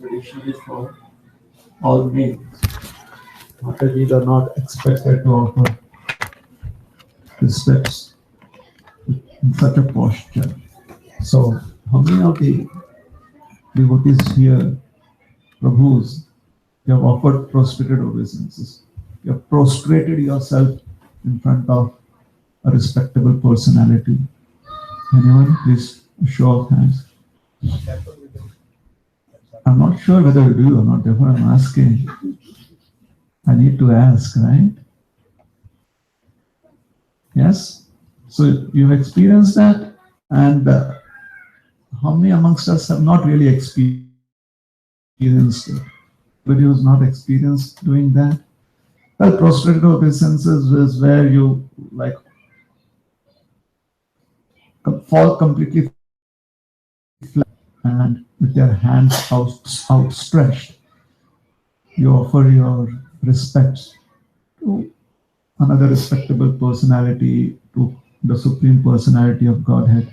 traditionally for all males. Matajis are not expected to offer respects in such a posture. So, how many of the devotees here, Prabhus, you have offered prostrated obeisances? You have prostrated yourself in front of a respectable personality. Anyone, please show of hands. I'm not sure whether you do or not, therefore I'm asking. I need to ask, right? Yes? So you've experienced that, and how many amongst us have not really experienced it? But who has not experienced doing that? Well, prostrated obeisances is where you like fall completely flat and with your hands outstretched, you offer your respects to another respectable personality, to the Supreme Personality of Godhead.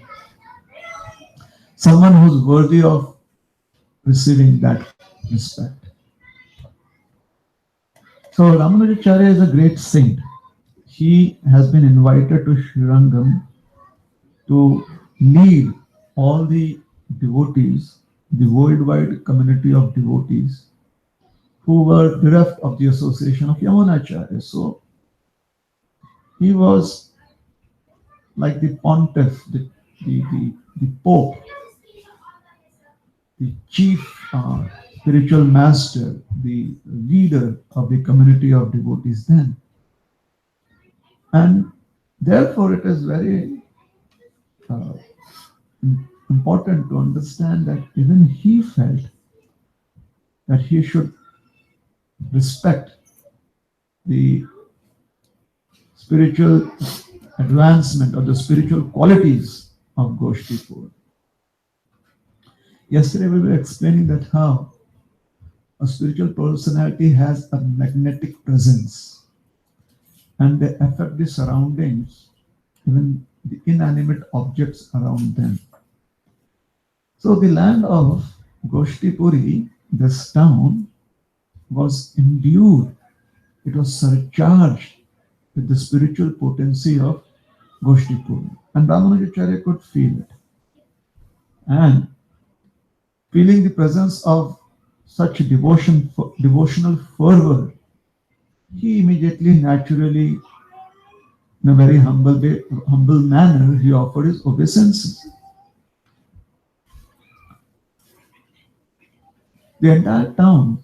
Someone who's worthy of receiving that respect. So Ramanujacharya is a great saint. He has been invited to Srirangam to lead all the devotees, the worldwide community of devotees who were bereft of the association of Yamunacharya. So he was like the pontiff, the pope, the chief spiritual master, the leader of the community of devotees then. And therefore it is very uh, important to understand that even he felt that he should respect the spiritual advancement or the spiritual qualities of Goshtipur. Yesterday we were explaining that how a spiritual personality has a magnetic presence and they affect the surroundings, even the inanimate objects around them. So the land of Goshtipuri, this town, was imbued, it was surcharged with the spiritual potency of Goshtipur. And Ramanujacharya could feel it. And feeling the presence of such devotional fervor, he immediately, naturally, in a very humble manner, he offered his obeisances. The entire town,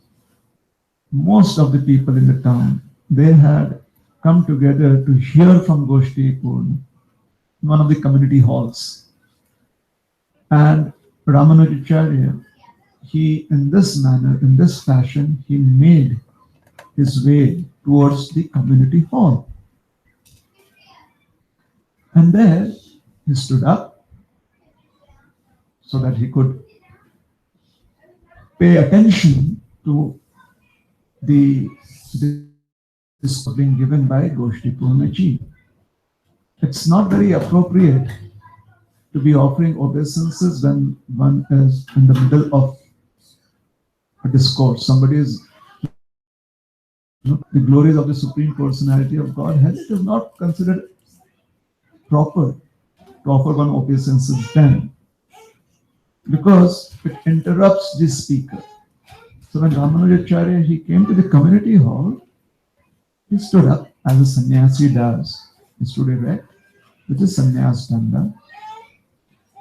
most of the people in the town, they had come together to hear from Goshtipur in one of the community halls. And Ramanujacharya, he, in this manner, in this fashion, he made his way towards the community hall. And there he stood up so that he could pay attention to the discourse being given by Goshtipur Ji. It's not very appropriate to be offering obeisances when one is in the middle of a discourse. Somebody is the glories of the Supreme Personality of Godhead. It is not considered proper to offer one obeisances then, because it interrupts the speaker. So when Ramanujacharya, he came to the community hall, he stood up as a sannyasi does. He stood erect with his sannyas danda,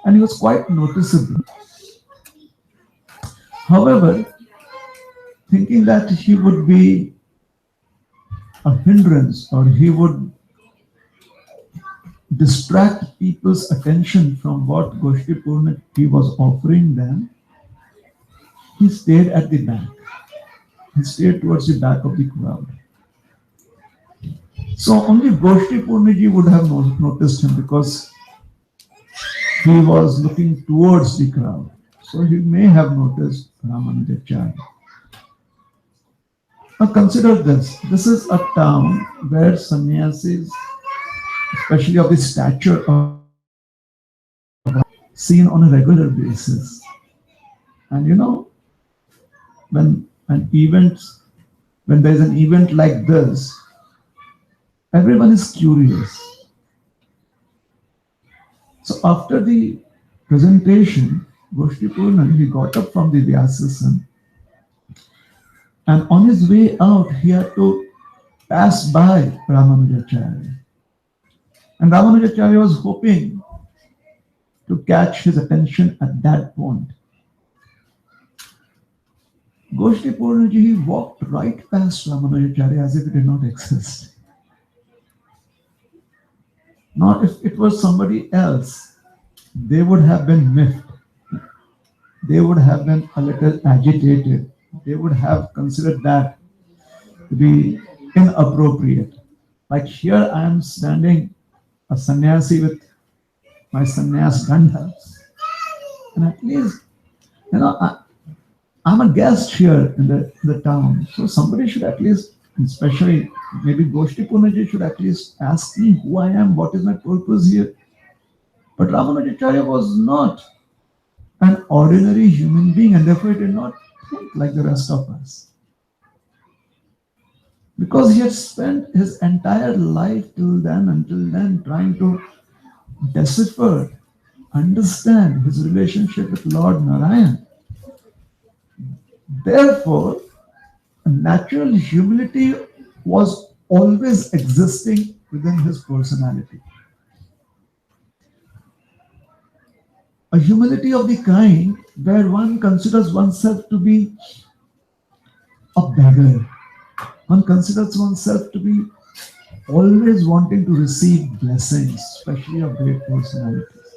and he was quite noticeable. However, thinking that he would be a hindrance or he would distract people's attention from what Goshtipur he was offering them, he stayed at the back. He stayed towards the back of the crowd. So only Goshtipur ji would have noticed him because he was looking towards the crowd. So he may have noticed Ramanujacharya. Now consider this. This is a town where sannyasis, especially of the stature of, seen on a regular basis. And when an event, when there's an event like this, everyone is curious. So after the presentation, Goshti Purnan, he got up from the Vyasasana, and on his way out, he had to pass by Ramanujacharya. And Ramanujacharya was hoping to catch his attention at that point. Goshti Purnaji, he walked right past Ramanujacharya as if it did not exist. Not if it was somebody else, they would have been miffed. They would have been a little agitated. They would have considered that to be inappropriate. Like here, I am standing a sannyasi with my sannyas gandha, and at least, I'm a guest here in the town, so somebody should at least, especially maybe Goshti Punaji should at least ask me who I am, what is my purpose here. But Ramanujacharya was not an ordinary human being, and therefore he did not think like the rest of us. Because he had spent his entire life until then, trying to decipher, understand his relationship with Lord Narayan. Therefore, a natural humility was always existing within his personality. A humility of the kind where one considers oneself to be a beggar. One considers oneself to be always wanting to receive blessings, especially of great personalities.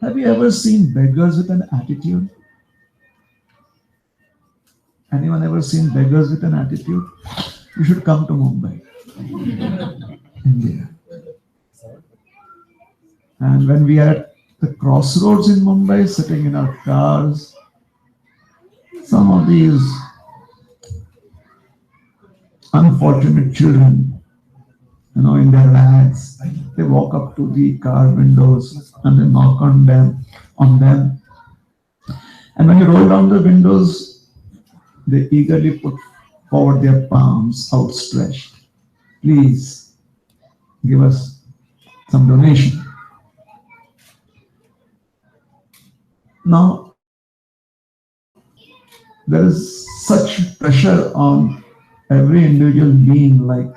Have you ever seen beggars with an attitude? Anyone ever seen beggars with an attitude? You should come to Mumbai, India. And when we are at the crossroads in Mumbai, sitting in our cars, some of these unfortunate children, in their rags, they walk up to the car windows and they knock on them. And when you roll down the windows, they eagerly put forward their palms outstretched. Please give us some donation. Now, there is such pressure on every individual being, like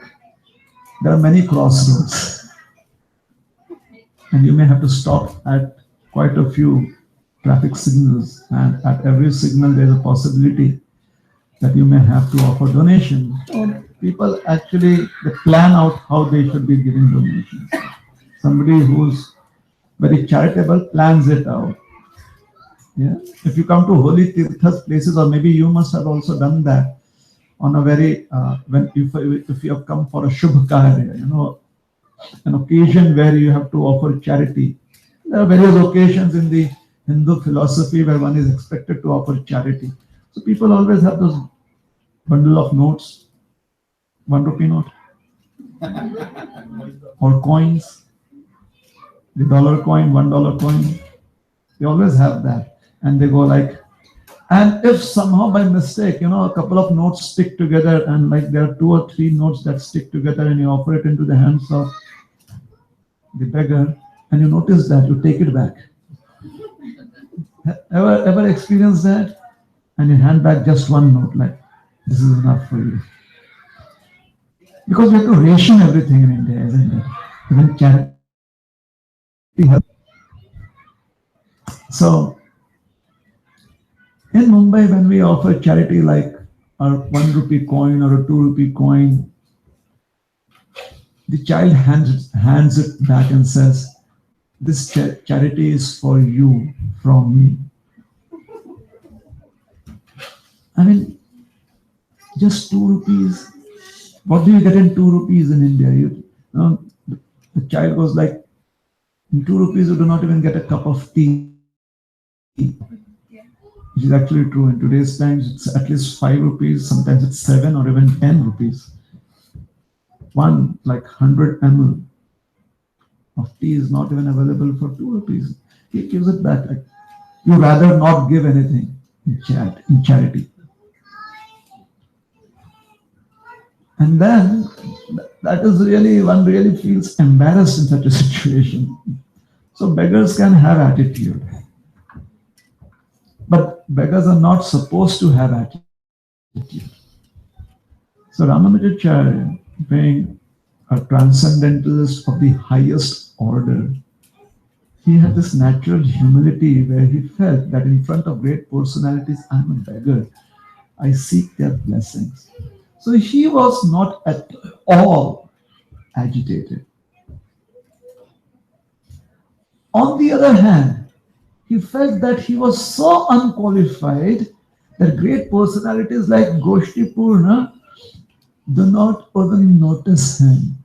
there are many crossroads. And you may have to stop at quite a few traffic signals, and at every signal there is a possibility that you may have to offer donations. Or people actually they plan out how they should be giving donations. Somebody who's very charitable plans it out. Yeah. If you come to holy tirthas places, or maybe you must have also done that on a very if you have come for a shubh karya, an occasion where you have to offer charity. There are various occasions in the Hindu philosophy where one is expected to offer charity. So people always have those bundle of notes, 1 rupee note, or coins, the dollar coin, $1 coin. They always have that, and they go like. And if somehow by mistake, a couple of notes stick together, and like there are 2 or 3 notes that stick together, and you offer it into the hands of the beggar, and you notice that, you take it back. Ever experienced that? And you hand back just 1 note, like, this is enough for you. Because we have to ration everything in India, isn't it? Even charity. So, in Mumbai, when we offer charity like a 1 rupee coin or a 2 rupee coin, the child hands it back and says, this charity is for you from me. I mean, just 2 rupees. What do you get in 2 rupees in India? The child goes like, in 2 rupees you do not even get a cup of tea. Which is actually true. In today's times, it's at least 5 rupees, sometimes it's 7 or even 10 rupees. One, like 100 ml of tea is not even available for 2 rupees. He gives it back. Like, You rather not give anything in charity. And then that is really, one really feels embarrassed in such a situation. So beggars can have attitude, but beggars are not supposed to have attitude. So Ramanujacharya, being a transcendentalist of the highest order, he had this natural humility where he felt that in front of great personalities, I'm a beggar. I seek their blessings. So he was not at all agitated. On the other hand, he felt that he was so unqualified that great personalities like Goshti Purna do not even notice him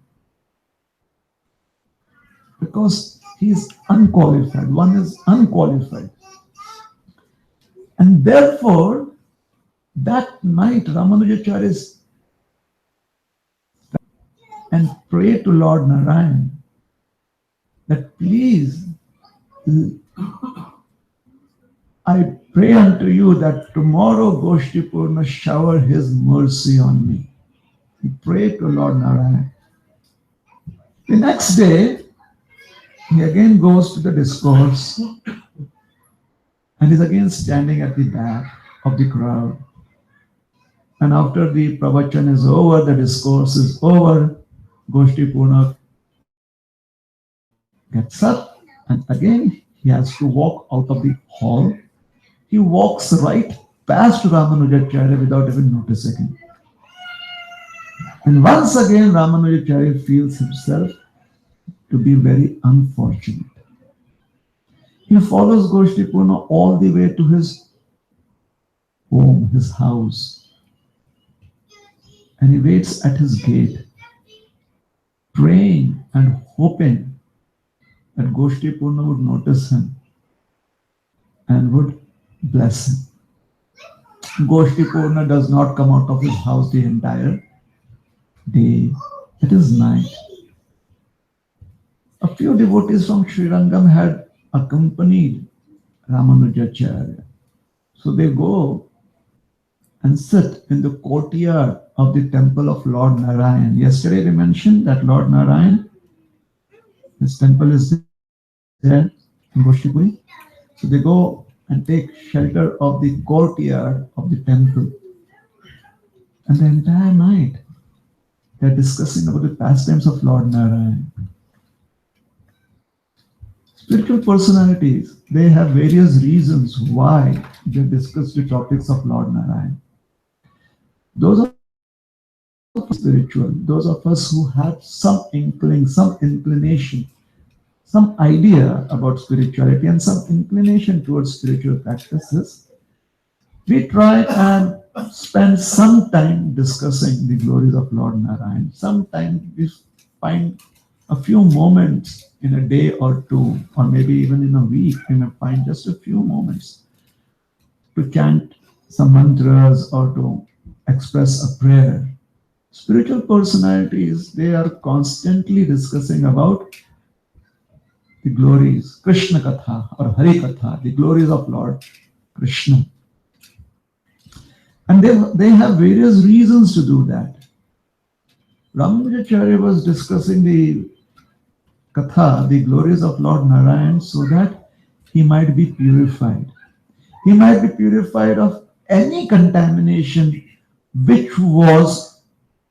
because he is unqualified. One is unqualified. And therefore, that night Ramanujacharya and prayed to Lord Narayan that please, I pray unto you that tomorrow Goshti Purna shower his mercy on me. He prayed to Lord Narayan. The next day, he again goes to the discourse and is again standing at the back of the crowd. And after the pravachan is over, the discourse is over, Goshti Purna gets up and again he has to walk out of the hall. He walks right past Ramanujacharya without even noticing him. And once again, Ramanujacharya feels himself to be very unfortunate. He follows Goshti Purna all the way to his home, his house. And he waits at his gate, praying and hoping that Goshti Purna would notice him and would bless him. Goshti Purna does not come out of his house the entire day. It is night. A few devotees from Srirangam had accompanied Ramanujacharya. So they go and sit in the courtyard of the temple of Lord Narayan. Yesterday they mentioned that Lord Narayan, his temple is there in Goshipuri. So they go and take shelter of the courtyard of the temple. And the entire night they are discussing about the pastimes of Lord Narayan. Spiritual personalities, they have various reasons why they discuss the topics of Lord Narayan. Those of us spiritual, those of us who have some inkling, some inclination, some idea about spirituality and some inclination towards spiritual practices, we try and spend some time discussing the glories of Lord Narayan. Sometimes we find a few moments in a day or two, or maybe even in a week, we may find just a few moments to chant some mantras or to express a prayer. Spiritual personalities, they are constantly discussing about the glories, Krishna Katha or Hari Katha, the glories of Lord Krishna. And they have various reasons to do that. Ramanujacharya was discussing the Katha, the glories of Lord Narayan, so that he might be purified. He might be purified of any contamination which was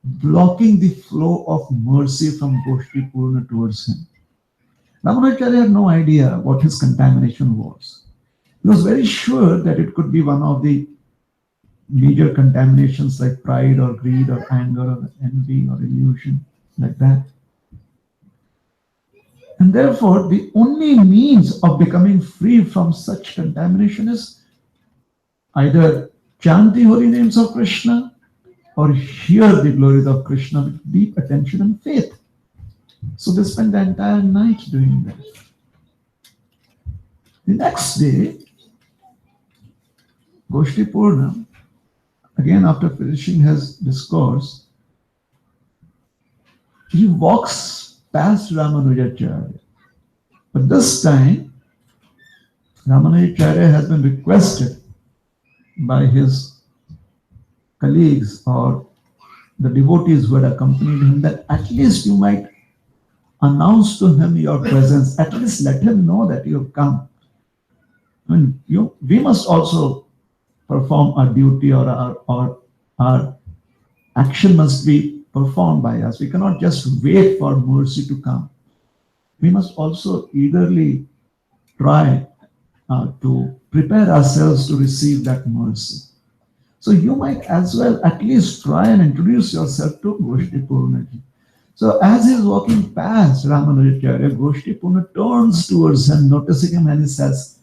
blocking the flow of mercy from Goshti Purna towards him. Ramanujacharya had no idea what his contamination was. He was very sure that it could be one of the major contaminations like pride or greed or anger or envy or illusion, like that. And therefore, the only means of becoming free from such contamination is either chant the holy names of Krishna or hear the glories of Krishna with deep attention and faith. So they spend the entire night doing that. The next day, Goshti Purna, again after finishing his discourse, he walks past Ramanujacharya. But this time, Ramanujacharya has been requested by his colleagues or the devotees who had accompanied him that at least you might announce to him your presence, at least let him know that you have come. I mean, we must also perform our duty, or our action must be performed by us. We cannot just wait for mercy to come. We must also eagerly try to prepare ourselves to receive that mercy. So you might as well at least try and introduce yourself to Goshti Purnaji. So as he's walking past Ramanujacharya, Goshti Purna turns towards him, noticing him, and he says,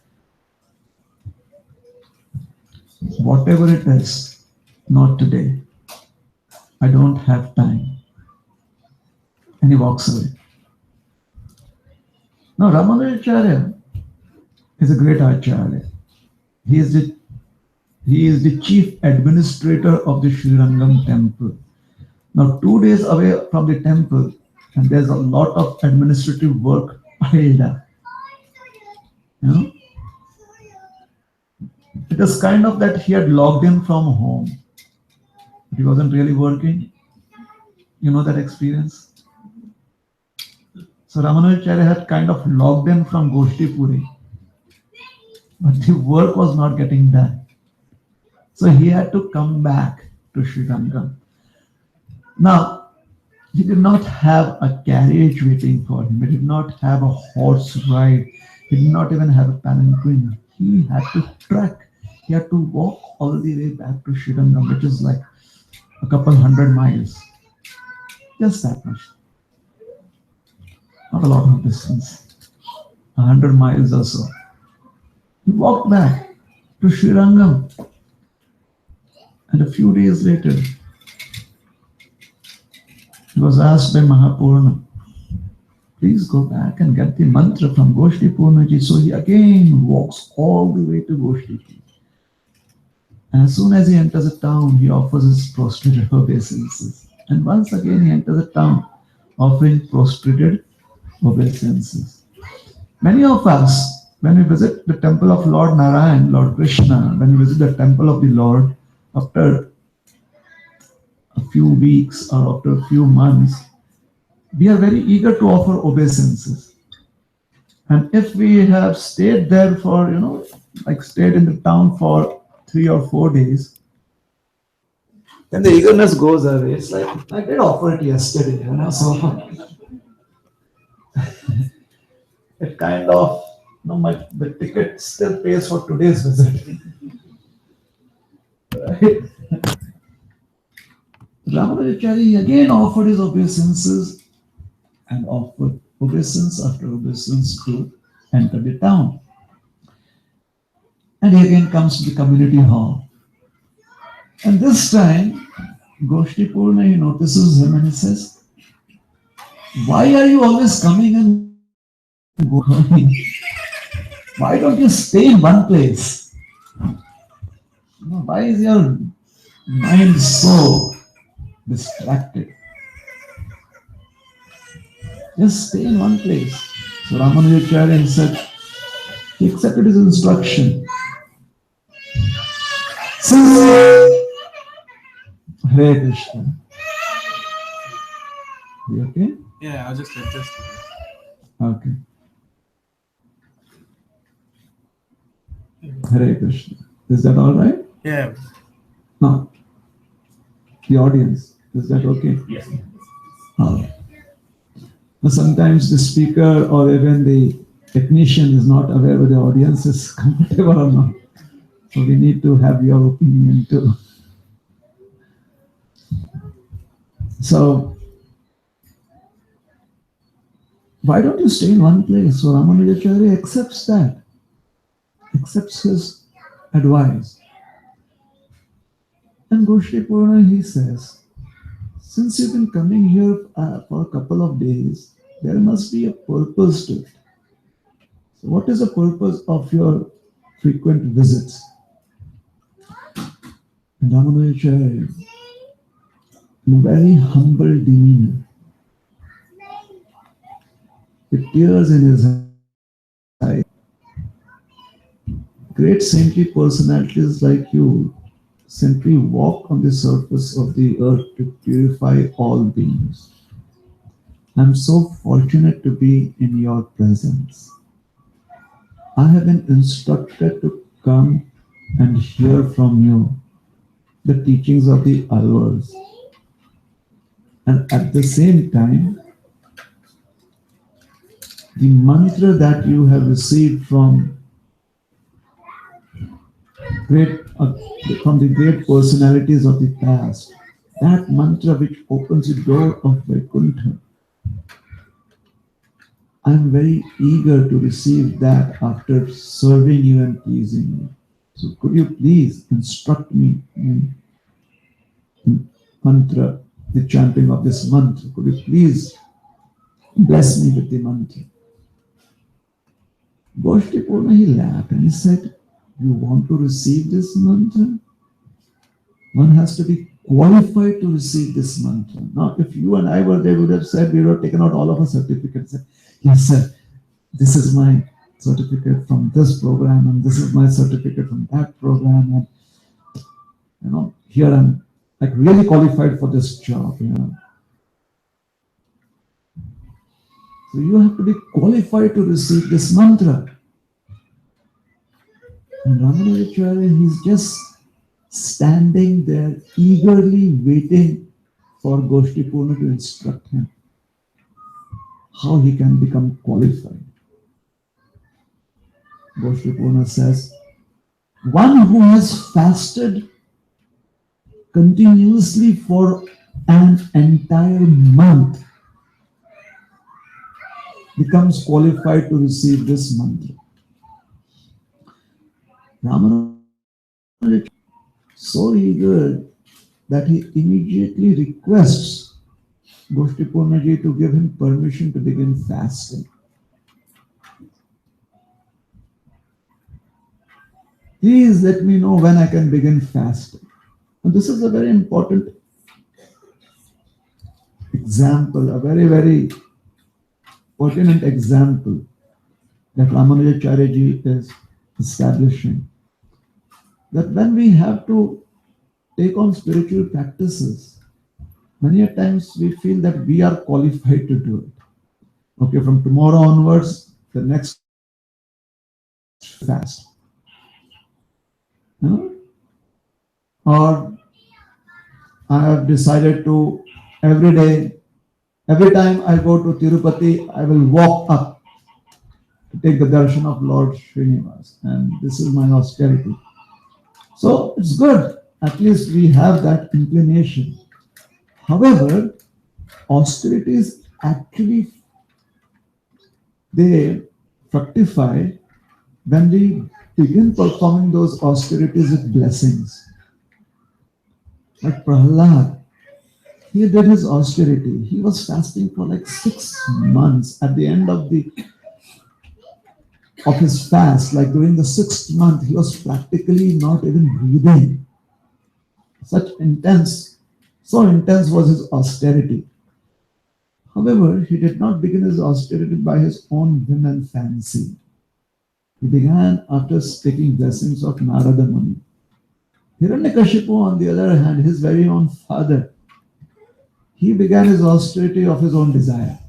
whatever it is, not today. I don't have time. And he walks away. Now Ramanujacharya is a great acharya. He is the chief administrator of the Srirangam temple. Now 2 days away from the temple, and there's a lot of administrative work piled up. You know? It is kind of that he had logged in from home. He wasn't really working. You know that experience? So Ramanujacharya had kind of logged in from Goshti Puri, but the work was not getting done. So he had to come back to Srirangam. Now, he did not have a carriage waiting for him. He did not have a horse ride. He did not even have a palanquin. He had to trek. He had to walk all the way back to Srirangam, which is like a couple 100 miles. Just that much. Not a lot of distance. 100 miles or so. He walked back to Srirangam. And a few days later, he was asked by Mahapurna, please go back and get the mantra from Goshti Purnaji. So he again walks all the way to Goshti. And as soon as he enters a town, he offers his prostrated obeisances. And once again he enters a town offering prostrated obeisances. Many of us, when we visit the temple of Lord Narayan, Lord Krishna, when we visit the temple of the Lord, after a few weeks or after a few months, we are very eager to offer obeisances. And if we have stayed there for, like stayed in the town for 3 or 4 days, then the eagerness goes away. It's like, I did offer it yesterday, so it kind of, the ticket still pays for today's visit. Right? Ramanujacharya again offered his obeisances and offered obeisance after obeisance to enter the town. And he again comes to the community hall. And this time, Goshti Purna, he notices him and he says, why are you always coming and going? Why don't you stay in one place? Why is your mind so distracted? Just stay in one place. So Ramanujacharya said, he accepted his instruction. Hare Krishna. You okay? Yeah, I'll just adjust. Okay. Hare Krishna. Is that all right? Yeah. No. The audience. Is that okay? Yes. All right. Now, sometimes the speaker or even the technician is not aware whether the audience is comfortable or not. So we need to have your opinion too. So why don't you stay in one place? So Ramanujacharya accepts that, accepts his advice. And Goshti Purna, he says, since you've been coming here for a couple of days, there must be a purpose to it. So what is the purpose of your frequent visits? And Ramanujacharya, in a very humble demeanor, with tears in his eyes, great saintly personalities like you simply walk on the surface of the earth to purify all beings. I'm so fortunate to be in your presence. I have been instructed to come and hear from you the teachings of the Alvars. And at the same time, the mantra that you have received great, uh, from the great personalities of the past, that mantra which opens the door of Vaikuntha, I'm very eager to receive that after serving you and pleasing you. So could you please instruct me in mantra, the chanting of this mantra? Could you please bless me with the mantra? Goshtipurna, he laughed and he said, you want to receive this mantra? One has to be qualified to receive this mantra. Now, if you and I were there, we would have said, we would have taken out all of our certificates. Yes, sir, this is my certificate from this program, and this is my certificate from that program. And, here I'm like really qualified for this job. So you have to be qualified to receive this mantra. And Ramanujacharya, he's just standing there eagerly waiting for Goshtipurna to instruct him how he can become qualified. Goshtipurna says, one who has fasted continuously for an entire month becomes qualified to receive this mantra. Ramanuja so eager that he immediately requests Goshtipurnaji to give him permission to begin fasting. Please let me know when I can begin fasting. And this is a very important example, a very, very pertinent example that Ramanujacharya is establishing. That when we have to take on spiritual practices, many a times we feel that we are qualified to do it. Okay, from tomorrow onwards, the next fast. Or I have decided to every time I go to Tirupati, I will walk up to take the darshan of Lord Srinivas. And this is my austerity. So it's good. At least we have that inclination. However, austerities actually, they fructify when we begin performing those austerities with blessings. Like Prahlad, he did his austerity. He was fasting for like 6 months. At the end of his fast, like during the 6th month, he was practically not even breathing. So intense was his austerity. However, he did not begin his austerity by his own whim and fancy. He began after taking blessings of Narada Muni. Hiranyakashipu, on the other hand, his very own father, he began his austerity of his own desire.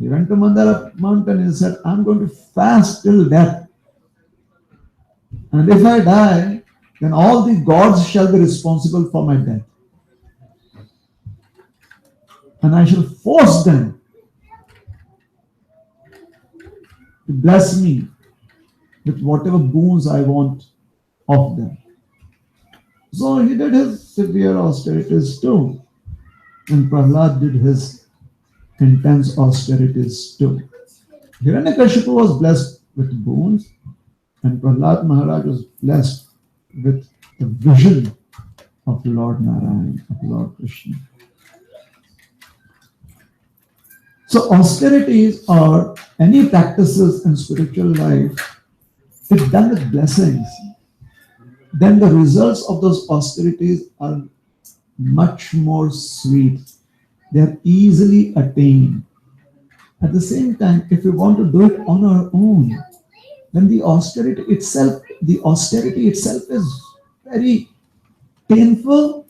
He went to Mandara mountain and said, I'm going to fast till death. And if I die, then all the gods shall be responsible for my death. And I shall force them to bless me with whatever boons I want of them. So he did his severe austerities too. And Prahlad did his intense austerities too. Hiranyakashipu was blessed with boons, and Prahlad Maharaj was blessed with the vision of Lord Narayan, of Lord Krishna. So austerities or any practices in spiritual life, if done with blessings, then the results of those austerities are much more sweet. They are easily attained. At the same time, if we want to do it on our own, then the austerity itself the austerity itself is very painful,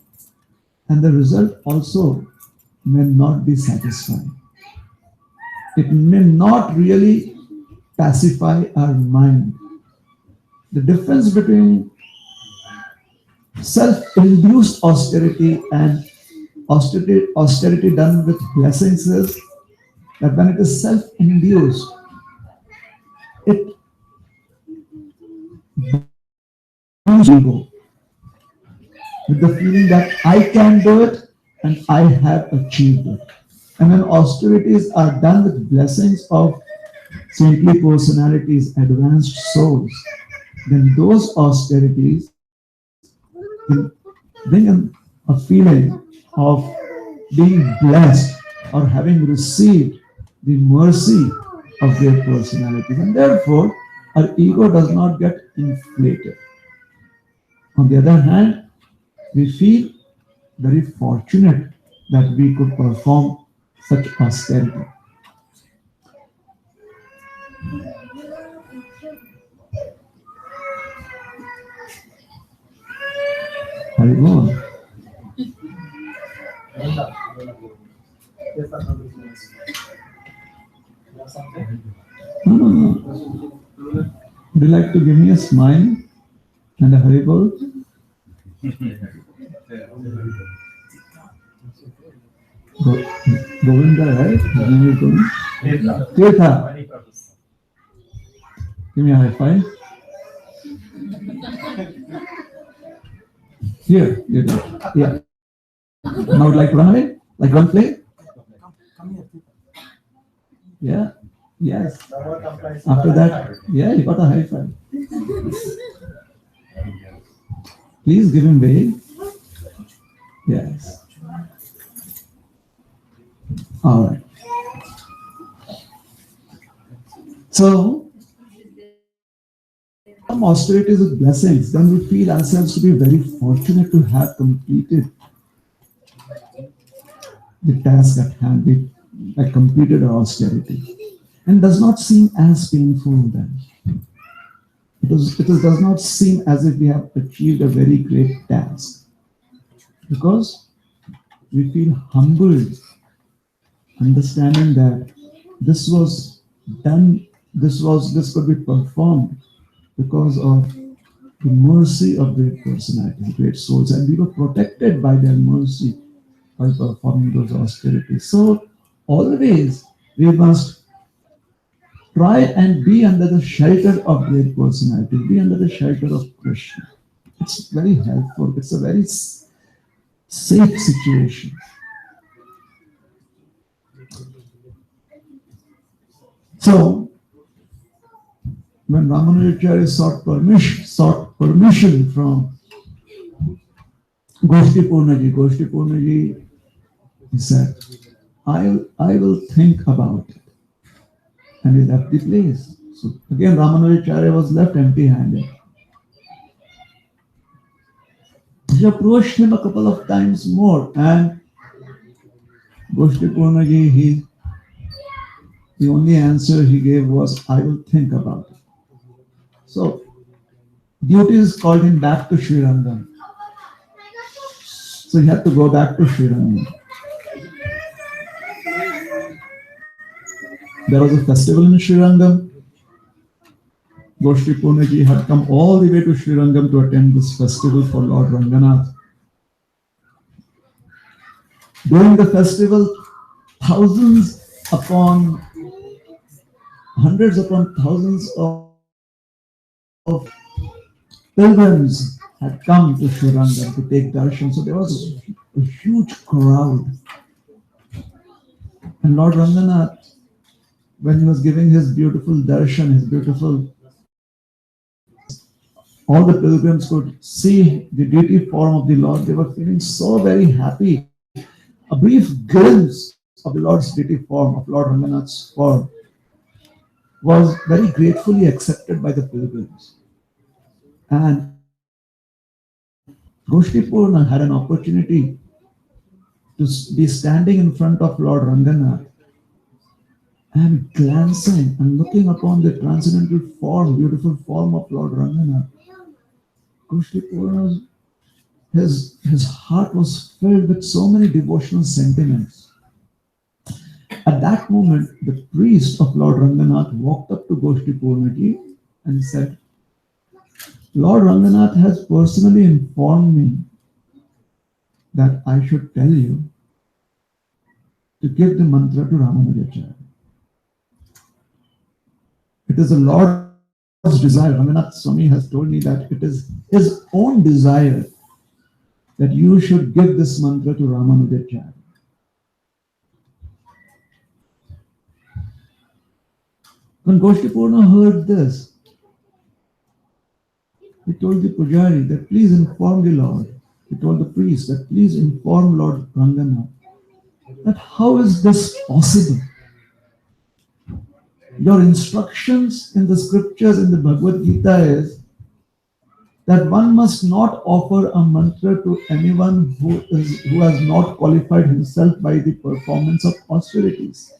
and the result also may not be satisfying. It may not really pacify our mind. The difference between self-induced austerity and austerity done with blessings is that when it is self-induced, it boosts ego with the feeling that I can do it and I have achieved it. And when austerities are done with blessings of saintly personalities, advanced souls, then those austerities will bring in a feeling of being blessed or having received the mercy of their personalities. And therefore, our ego does not get inflated. On the other hand, we feel very fortunate that we could perform such austerity. Haribol. No. Would you like to give me a smile and a Haribol? Govinda, right? Tirtha. Give me a high five. Here, you go. Yeah. Now would like to run away? Like one play? Yeah. Yes. After that, yeah, you got a high five. Please give him way. Yes. All right. So, some austerities with blessings, then we feel ourselves to be very fortunate to have completed the task at hand. We have completed our austerity. And does not seem as painful then. It does not seem as if we have achieved a very great task. Because we feel humbled, understanding that this was done, this could be performed because of the mercy of great personalities, great souls, and we were protected by their mercy by performing those austerities. So always we must try and be under the shelter of great personalities, be under the shelter of Krishna. It's very helpful. It's a very safe situation. So, when Ramanujacharya sought permission from Goshti Purnaji, he said, I will think about it. And he left the place. So again, Ramanujacharya was left empty-handed. He approached him a couple of times more, and Goshti Purnaji, the only answer he gave was, I will think about it. So, duties called him back to Srirangam. So he had to go back to Srirangam. There was a festival in Srirangam. Goshti Purnaji had come all the way to Srirangam to attend this festival for Lord Ranganath. During the festival, hundreds upon thousands of pilgrims had come to Srirangam to take darshan. So there was a huge crowd. And Lord Ranganath, when he was giving his beautiful darshan, all the pilgrims could see the deity form of the Lord. They were feeling so very happy. A brief glimpse of the Lord's deity form, of Lord Ranganath's form, was very gratefully accepted by the pilgrims. And Goshti Purna had an opportunity to be standing in front of Lord Ranganath and glancing and looking upon the transcendental form, beautiful form of Lord Ranganath. Goshtipurna's his heart was filled with so many devotional sentiments. At that moment, the priest of Lord Ranganath walked up to Goshtipurnaji and said, Lord Ranganath has personally informed me that I should tell you to give the mantra to Ramanujacharya. It is the Lord's desire. Ranganath Swami has told me that it is his own desire that you should give this mantra to Ramanujacharya. When Goshtipurna heard this, he told the Pujari that please inform the Lord. He told the priest that please inform Lord Ranganath that how is this possible? Your instructions in the scriptures in the Bhagavad Gita is that one must not offer a mantra to anyone who has not qualified himself by the performance of austerities.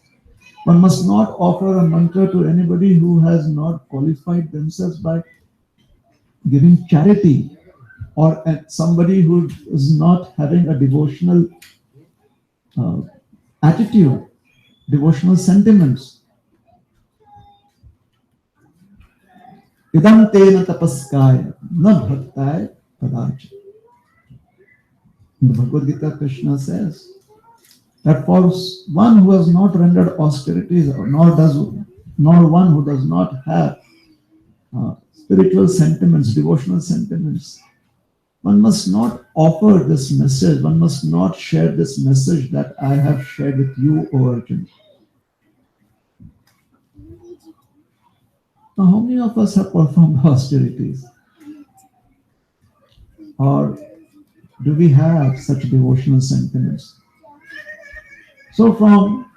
One must not offer a mantra to anybody who has not qualified themselves by giving charity, or somebody who is not having a devotional attitude, devotional sentiments. Idam tena tapaskaya na bhaktaya padacha. In the Bhagavad Gita, Krishna says that for one who has not rendered austerities, nor one who does not have spiritual sentiments, devotional sentiments, one must not offer this message, one must not share this message that I have shared with you, O Arjuna. Now, how many of us have performed austerities? Or do we have such devotional sentiments? So from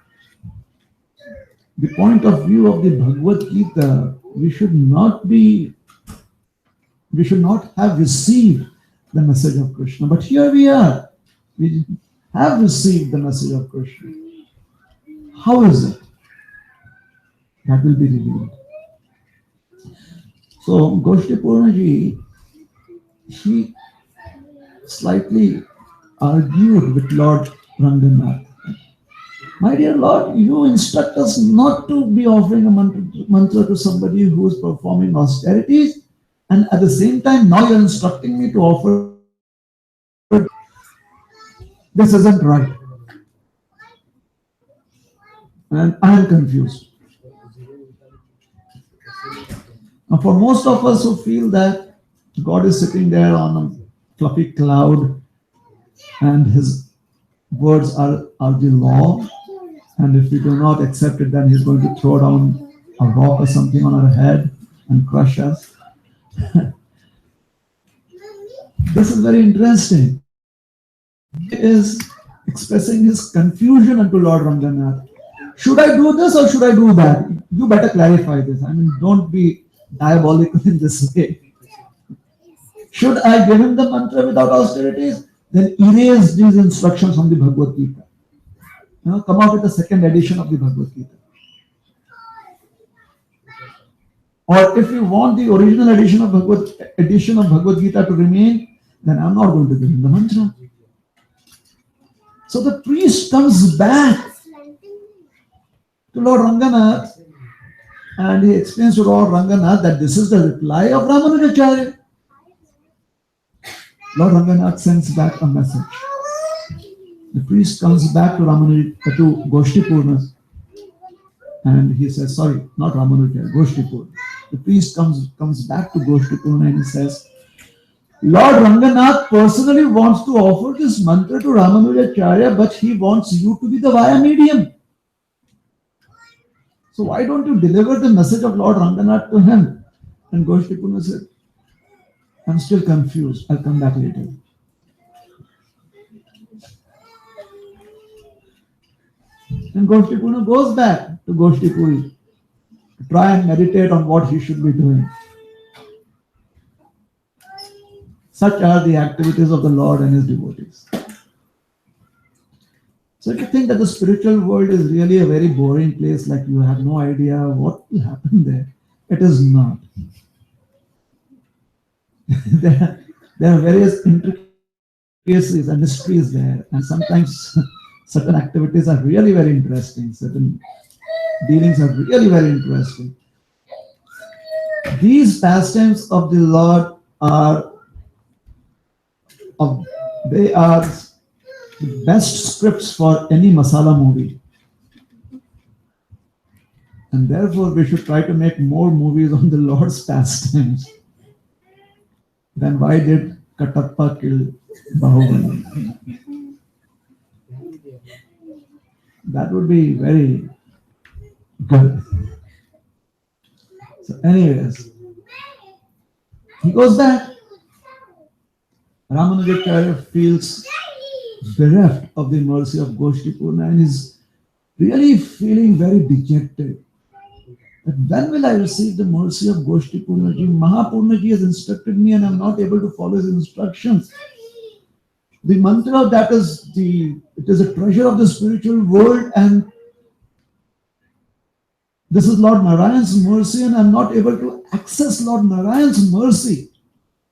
the point of view of the Bhagavad Gita, we should not have received the message of Krishna. But here we are. We have received the message of Krishna. How is it? That will be revealed. So Goshtipurnaji, he slightly argued with Lord Ranganath. My dear Lord, you instruct us not to be offering a mantra to somebody who is performing austerities, and at the same time now you're instructing me to offer. This isn't right. And I am confused. Now, for most of us who feel that God is sitting there on a fluffy cloud and his words are the law, and if we do not accept it, then he's going to throw down a rock or something on our head and crush us. This is very interesting. He is expressing his confusion unto Lord Ranganath. Should I do this or should I do that? You better clarify this. I mean, don't be diabolical in this way. Should I give him the mantra without austerities? Then erase these instructions from the Bhagavad Gita. Come out with the second edition of the Bhagavad Gita. Or if you want the original edition of Bhagavad Gita to remain, then I'm not going to give him the mantra. So the priest comes back to Lord Ranganath and he explains to Lord Ranganath that this is the reply of Ramanujacharya. Lord Ranganath sends back a message. The priest comes back to Goshtipurna and he says, sorry, not Ramanujacharya, Goshtipurna. The priest comes back to Goshtipurna and he says, Lord Ranganath personally wants to offer this mantra to Ramanujacharya, but he wants you to be the via medium. So why don't you deliver the message of Lord Ranganath to him? And Goshtipurna said, I'm still confused. I'll come back later. And Goshtipurna goes back to Goshtipuri to try and meditate on what he should be doing. Such are the activities of the Lord and his devotees. So if you think that the spiritual world is really a very boring place, like you have no idea what will happen there, it is not. There are various intricacies and mysteries there, and sometimes certain activities are really very interesting. Certain dealings are really very interesting. These pastimes of the Lord are of they are the best scripts for any masala movie, and therefore we should try to make more movies on the Lord's pastimes. Then why did Katappa kill Bahubali? That would be very good. So, anyways, he goes back. Ramanujacharya feels bereft of the mercy of Goshtipurna and is really feeling very dejected. But when will I receive the mercy of Goshtipurnaji? Mahapurnaji has instructed me and I'm not able to follow his instructions. The mantra that it is a treasure of the spiritual world, and this is Lord Narayan's mercy, and I'm not able to access Lord Narayan's mercy.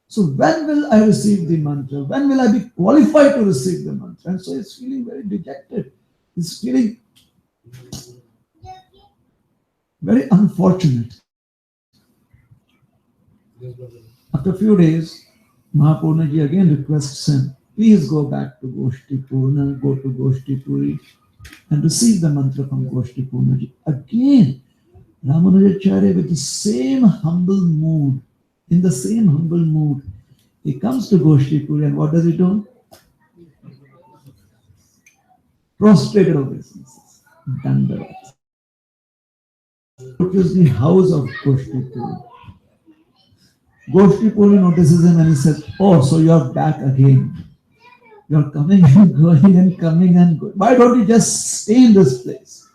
So when will I receive the mantra? When will I be qualified to receive the mantra? And so he's feeling very dejected. He's feeling very unfortunate. After a few days, Mahapurnaji again requests him, please go back to Goshtipurna, go to Goshtipuri and receive the mantra from Goshtipurnaji. Again, Ramanujacharya with the same humble mood, in the same humble mood, he comes to Goshtipuri and what does he do? Prostrated obeisances, Dandavat. Which is the house of Goshtipuri. Goshtipuri notices him and he says, oh, so you're back again. You're coming and going and coming and going. Why don't you just stay in this place?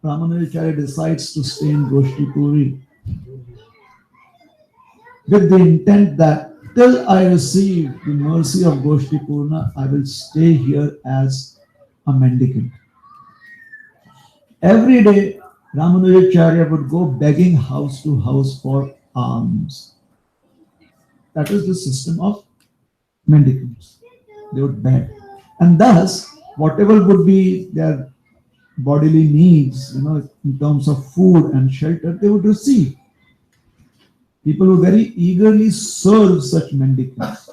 Ramanujacharya decides to stay in Goshtipuri with the intent that till I receive the mercy of Goshtipurna, I will stay here as a mendicant. Every day, Ramanujacharya would go begging house to house for alms. That is the system of mendicants. They would beg. And thus, whatever would be their bodily needs, in terms of food and shelter, they would receive. People would very eagerly serve such mendicants.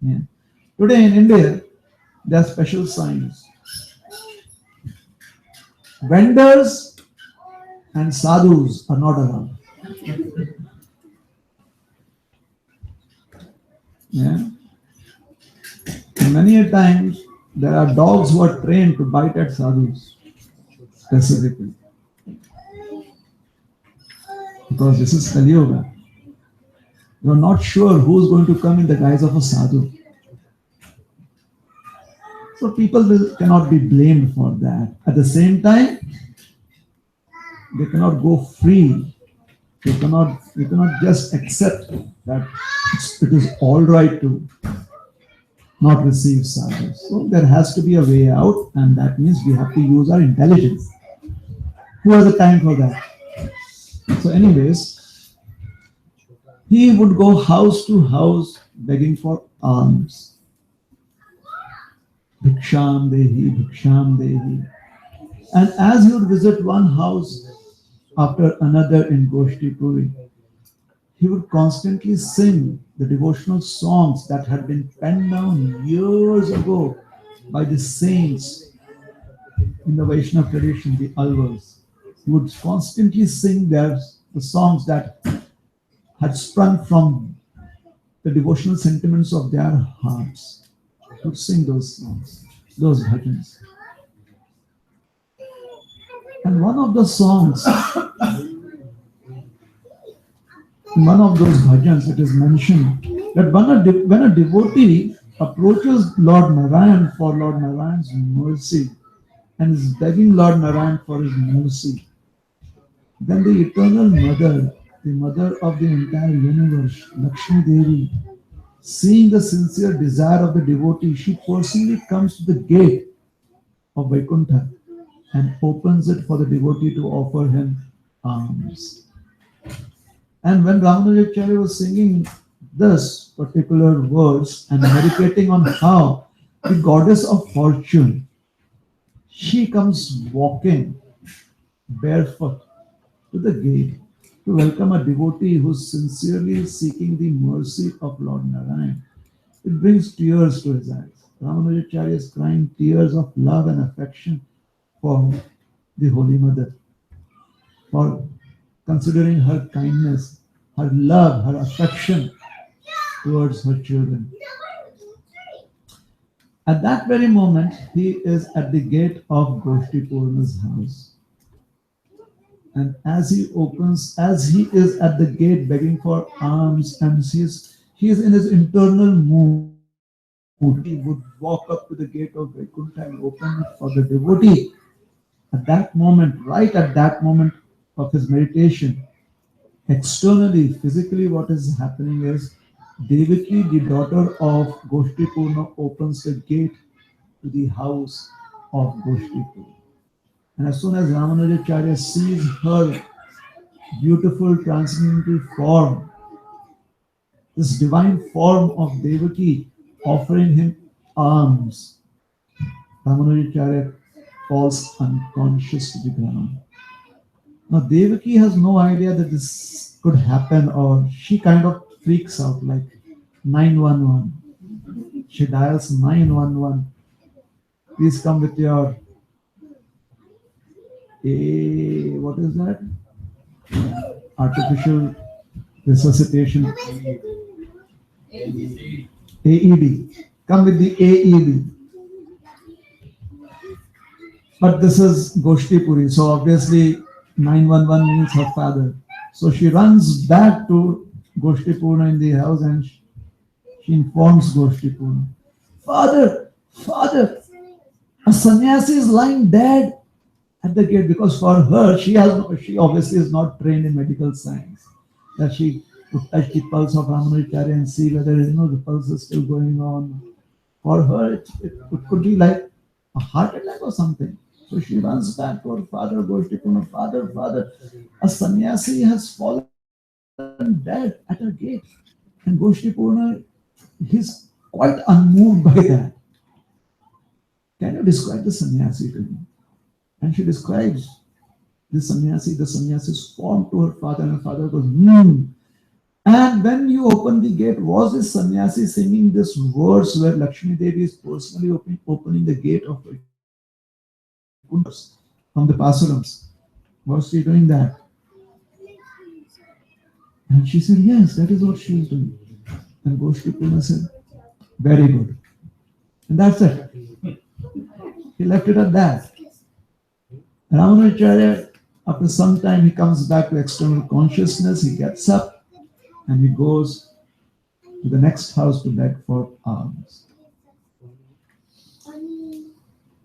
Yeah. Today in India, there are special signs. Vendors and sadhus are not allowed. Yeah. And many a times, there are dogs who are trained to bite at sadhus, specifically. Because this is Kali Yuga. You are not sure who is going to come in the guise of a sadhu. So people cannot be blamed for that. At the same time, they cannot go free. You cannot just accept that it is all right to not receive sadhus. So there has to be a way out, and that means we have to use our intelligence. Who has the time for that? So anyways, he would go house to house begging for alms. Bhiksham Dehi, Bhiksham Dehi. And as he would visit one house after another in Goshtipuri, he would constantly sing the devotional songs that had been penned down years ago by the saints in the Vaishnava tradition, the Alvars. He would constantly sing the songs that had sprung from the devotional sentiments of their hearts. He would sing those songs, those bhajans. And one of the songs, in one of those bhajans, it is mentioned that when a devotee approaches Lord Narayan for Lord Narayan's mercy and is begging Lord Narayan for his mercy, then the eternal mother, the mother of the entire universe, Lakshmi Devi, seeing the sincere desire of the devotee, she personally comes to the gate of Vaikuntha and opens it for the devotee to offer him alms. And when Ramanujacharya was singing this particular verse and meditating on how the goddess of fortune, she comes walking barefoot to the gate to welcome a devotee who's sincerely seeking the mercy of Lord Narayan. It brings tears to his eyes. Ramanujacharya is crying tears of love and affection for the Holy Mother, for considering her kindness, her love, her affection towards her children. At that very moment, he is at the gate of Goshti Purna's house. And as he is at the gate begging for alms, and he is in his internal mood, he would walk up to the gate of Vaikuntha and open it for the devotee. At that moment, right at that moment of his meditation, externally, physically, what is happening is Devaki, the daughter of Goshti Purna, opens the gate to the house of Goshti Purna. And as soon as Ramanujacharya sees her beautiful transcendental form, this divine form of Devaki offering him alms, Ramanujacharya falls unconscious to the ground. Now Devaki has no idea that this could happen, or she kind of freaks out like 911. She dials 911. Please come with your what is that? Artificial resuscitation. AED. Come with the AED. But this is Goshti Puri, so obviously 911 means her father. So she runs back to Goshti Purna in the house and she informs Goshti Purna, Father, a sannyasi is lying dead at the gate. Because for her, she obviously is not trained in medical science, that she would touch the pulse of Ramanujacharya and see whether the pulse is still going on. For her, it could be like a heart attack or something. So she runs back to her father, Goshti Purna, Father, a sannyasi has fallen dead at her gate. And Goshti Purna, he's quite unmoved by that. Can you describe the sannyasi to me? And she describes the sannyasi's form to her father, and her father goes, And when you open the gate, was this sannyasi singing this verse where Lakshmi Devi is personally opening the gate of from the Pasurams? Was she doing that? And she said, yes, that is what she is doing. And Goshti Purna said, very good. And that's it. He left it at that. Ramanujacharya, after some time, he comes back to external consciousness. He gets up and he goes to the next house to beg for alms.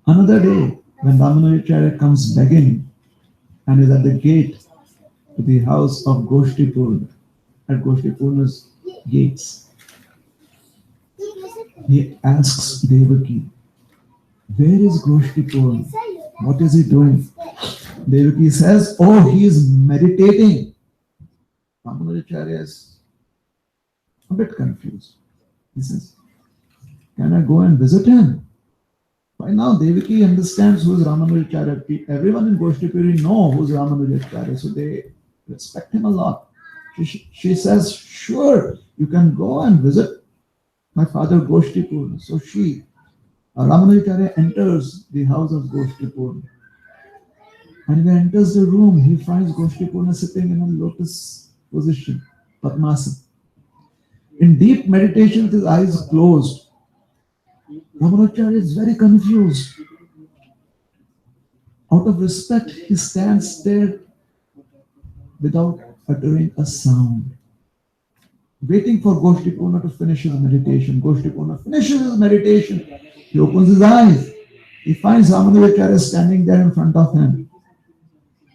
Another day, when Ramanujacharya comes begging and is at the gate to the house of Goshti Purna, at Goshti Purna's gates, he asks Devaki, where is Goshti Purna? What is he doing? Devaki says, oh, he is meditating. Ramanujacharya is a bit confused. He says, can I go and visit him? By now, Devaki understands who is Ramanujacharya. Everyone in Goshti Puri know who is Ramanujacharya, so they respect him a lot. She says, sure, you can go and visit my father Goshti Purna. So Ramanujacharya enters the house of Goshti Purna. And when he enters the room, he finds Goshti Purna sitting in a lotus position, Padmasana. In deep meditation with his eyes closed, Ramanujacharya is very confused. Out of respect, he stands there without uttering a sound, waiting for Goshti Purna to finish his meditation. Goshti Purna finishes his meditation. He opens his eyes. He finds Ramanujacharya standing there in front of him.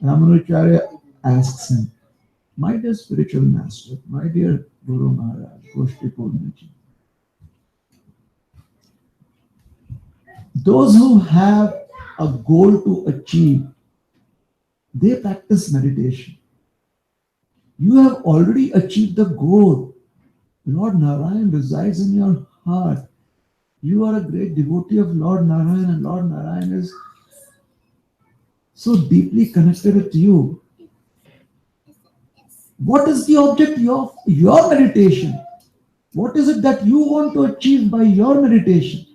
Ramanujacharya asks him, my dear spiritual master, my dear Guru Maharaj, Goshti Purna ji, those who have a goal to achieve, they practice meditation. You have already achieved the goal. Lord Narayan resides in your heart. You are a great devotee of Lord Narayan, and Lord Narayan is so deeply connected with you. What is the object of your meditation? What is it that you want to achieve by your meditation?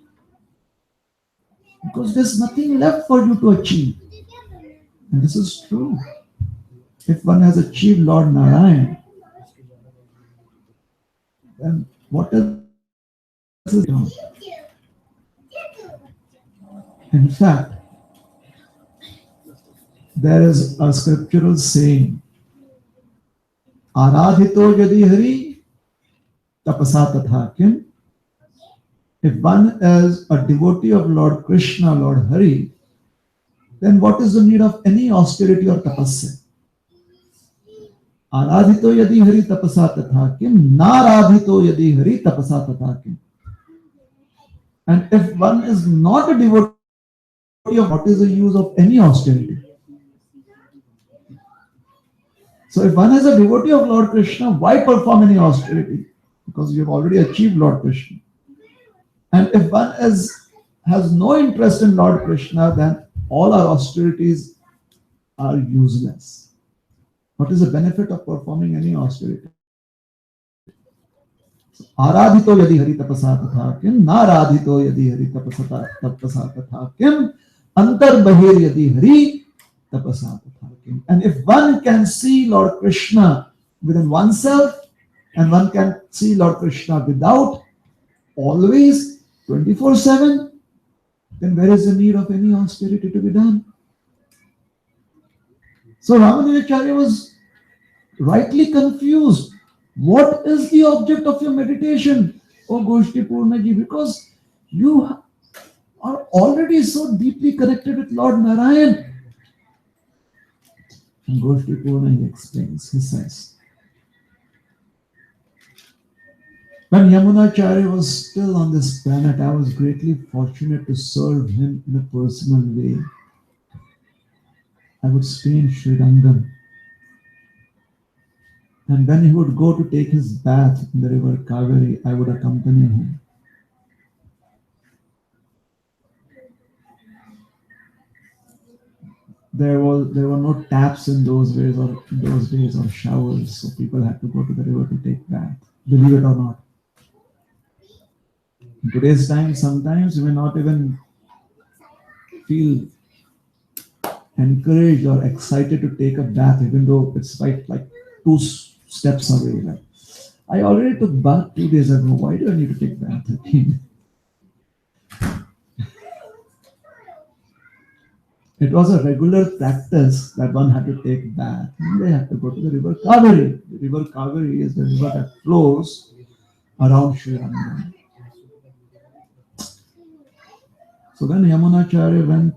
Because there's nothing left for you to achieve. And this is true. If one has achieved Lord Narayan, then what else is done? In fact, there is a scriptural saying, Aradhito yadi hari tapasa tatha kim. If one is a devotee of Lord Krishna, Lord Hari, then what is the need of any austerity or tapasya? Aradhito yadi hari tapasa tatha kim, naradhito yadi hari tapasa tatha kim. And if one is not a devotee of Lord, what is the use of any austerity? So if one is a devotee of Lord Krishna, why perform any austerity? Because you have already achieved Lord Krishna. And if one has no interest in Lord Krishna, then all our austerities are useless. What is the benefit of performing any austerity? Aradhito yadi hari tapasa tatha kim, naradhito yadi hari tapasa tatha kim, antar bahir yadi hari tapasa tatha kim. And if one can see Lord Krishna within oneself, and one can see Lord Krishna without, always 24/7, then where is the need of any austerity to be done? So Ramanujacharya was rightly confused. What is the object of your meditation, O Goshti Purnaji? Because you are already so deeply connected with Lord Narayan. And Goshti Purnaji explains, he says, when Yamunacharya was still on this planet, I was greatly fortunate to serve him in a personal way. I would stay in Srirangam. And when he would go to take his bath in the river Kaveri, I would accompany him. There were no taps in those days or showers, so people had to go to the river to take bath. Believe it or not. In today's time, sometimes you may not even feel encouraged or excited to take a bath, even though it's like 2 steps away. Like, I already took bath 2 days ago. Why do I need to take bath again? It was a regular practice that one had to take bath. And they had to go to the river Kaveri. The river Kaveri is the river that flows around Srirangam. So when Yamunacharya when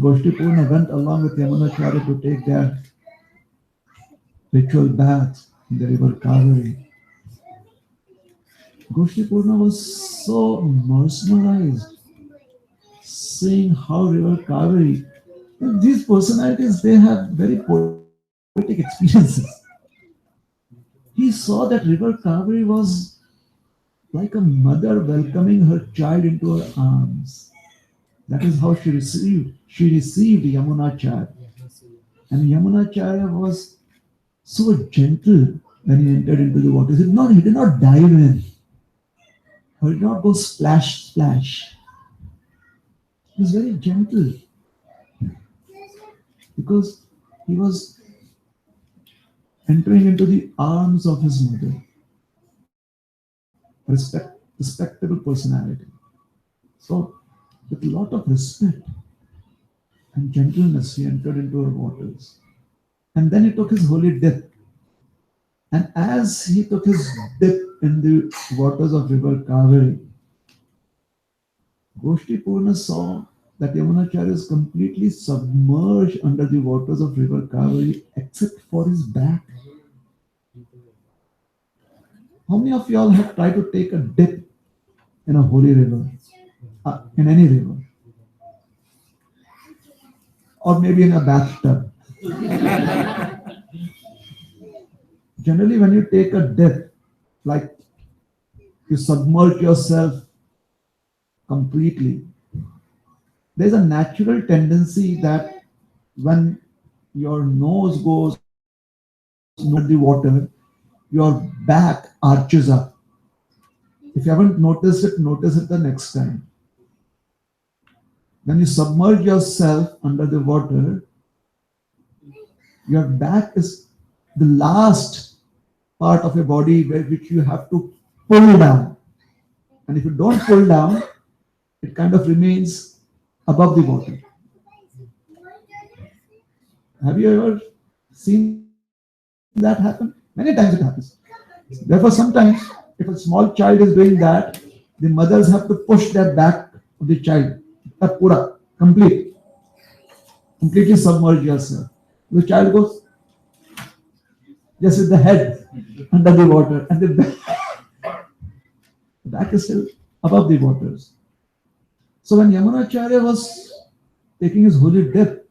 Goshti Purna went along with Yamunacharya to take their ritual bath in the river Kaveri, Goshti Purna was so mesmerized seeing how river Kaveri, these personalities, they have very poetic experiences. He saw that river Kaveri was like a mother welcoming her child into her arms. That is how she received Yamunacharya. And Yamunacharya was so gentle when he entered into the water. He did not dive in. Or did not go splash, splash. He was very gentle. Because he was entering into the arms of his mother. Respectable personality. So, with a lot of respect and gentleness, he entered into her waters. And then he took his holy dip. And as he took his dip in the waters of river Kaveri, Goshti Purna saw that Yamunacharya is completely submerged under the waters of river Kaveri except for his back. How many of y'all have tried to take a dip in a holy river? In any river? Or maybe in a bathtub? Generally, when you take a dip, like you submerge yourself completely, there's a natural tendency that when your nose goes under the water, your back arches up. If you haven't noticed it, notice it the next time. When you submerge yourself under the water, your back is the last part of your body which you have to pull down. And if you don't pull down, it kind of remains above the water. Have you ever seen that happen? Many times it happens. Therefore, sometimes if a small child is doing that, the mothers have to push their back of the child, pura, completely submerge yourself. The child goes just with the head under the water, and the back is still above the waters. So when Yamunacharya was taking his holy dip,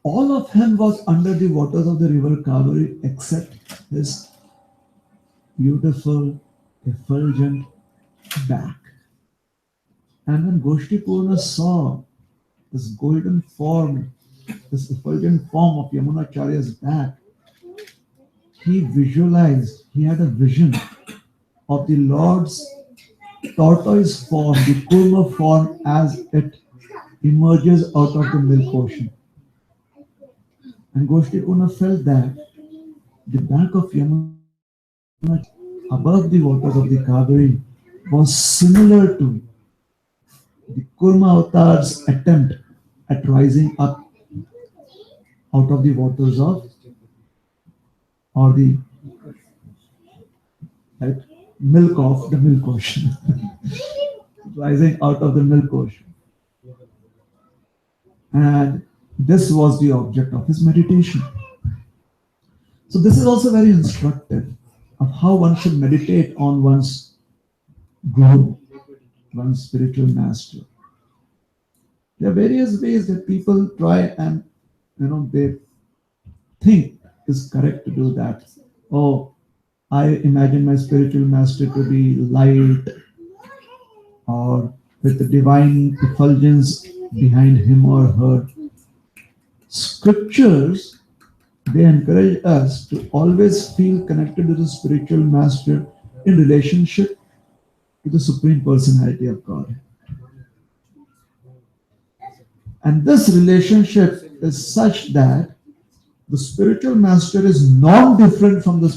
all of him was under the waters of the river Kaveri except his beautiful, effulgent back. And when Goshtipurna saw this golden form, this effulgent form of Yamunacharya's back, he visualized, he had a vision of the Lord's tortoise form, the Kurma form, as it emerges out of the milk ocean. And Goshtipurna felt that the back of Yamuna above the waters of the Kaveri was similar to the Kurma avatar's attempt at rising up out of the waters of, or the milk of the milk ocean, rising out of the milk ocean. And this was the object of his meditation. So this is also very instructive of how one should meditate on one's guru, one's spiritual master. There are various ways that people try and they think is correct to do that. Oh, I imagine my spiritual master to be light or with the divine effulgence behind him or her. Scriptures, they encourage us to always feel connected to the spiritual master in relationship to the Supreme Personality of God. And this relationship is such that the spiritual master is non-different from the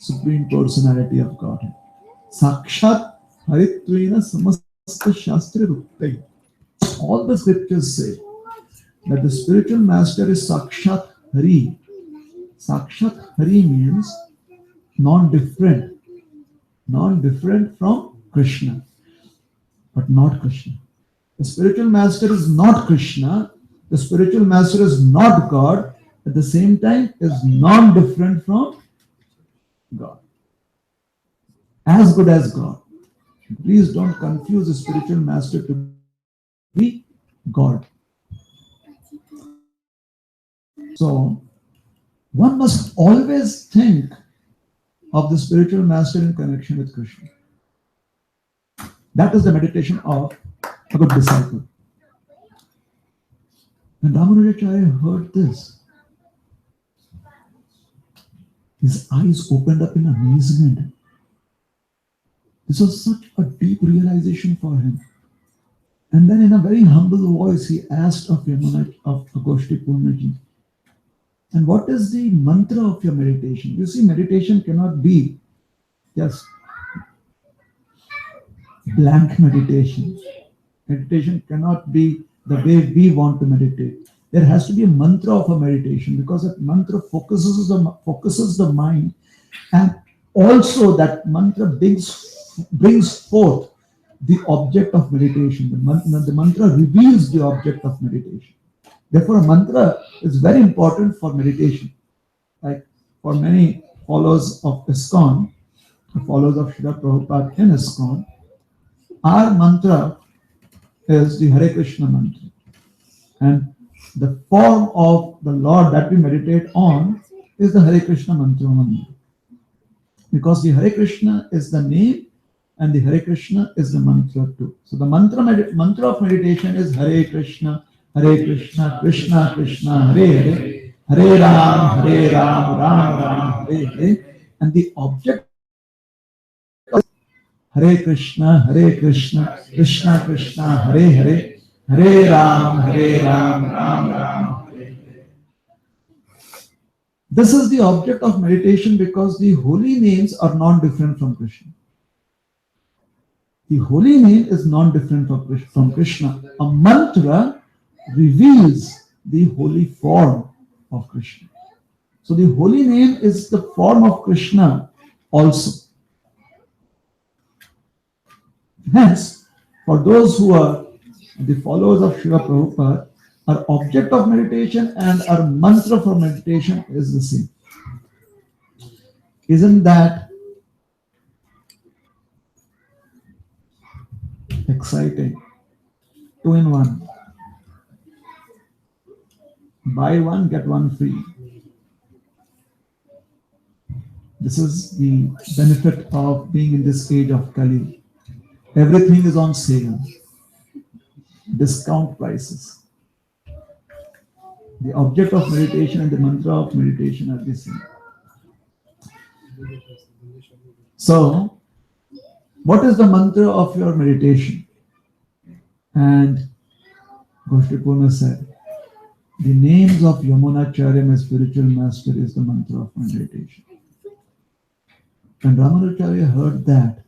Supreme Personality of God. Sakshat Haritvena Samasta Shastra Rupte. All the scriptures say that the spiritual master is Sakshat Hari. Sakshat Hari means non-different from Krishna, but not Krishna. The spiritual master is not Krishna, the spiritual master is not God, at the same time is non-different from God. As good as God. Please don't confuse the spiritual master to be God. So, one must always think of the spiritual master in connection with Krishna. That is the meditation of a good disciple. When Ramanujacharya heard this, his eyes opened up in amazement. This was such a deep realization for him. And then in a very humble voice, he asked of Goshtipurnaji, and what is the mantra of your meditation? You see, meditation cannot be just blank meditation. Meditation cannot be the way we want to meditate. There has to be a mantra of a meditation, because that mantra focuses the mind, and also that mantra brings forth the object of meditation. The mantra reveals the object of meditation. Therefore, a mantra is very important for meditation. Like for many followers of ISKCON, the followers of Srila Prabhupada in ISKCON, our mantra is the Hare Krishna mantra. And the form of the Lord that we meditate on is the Hare Krishna mantra only. because the Hare Krishna is the name and the Hare Krishna is the mantra too. So the mantra of meditation is Hare Krishna, Krishna Krishna, Hare Hare, Hare Ram, Ram Ram, Hare Hare. And the object Hare Krishna, Krishna Krishna, Hare Hare, Hare Ram, Ram Ram, Hare Hare. This is the object of meditation because the holy names are not different from Krishna. The holy name is not different from Krishna. A mantra reveals the holy form of Krishna. So the holy name is the form of Krishna also. Hence, for those who are the followers of Srila Prabhupada, our object of meditation and our mantra for meditation is the same. Isn't that exciting? 2 in 1. Buy one, get one free. This is the benefit of being in this age of Kali. Everything is on sale. Discount prices. The object of meditation and the mantra of meditation are the same. So, what is the mantra of your meditation? And Goshtipurna said, the names of Yamunacharya, my spiritual master, is the mantra of my meditation. When Ramanacharya heard that,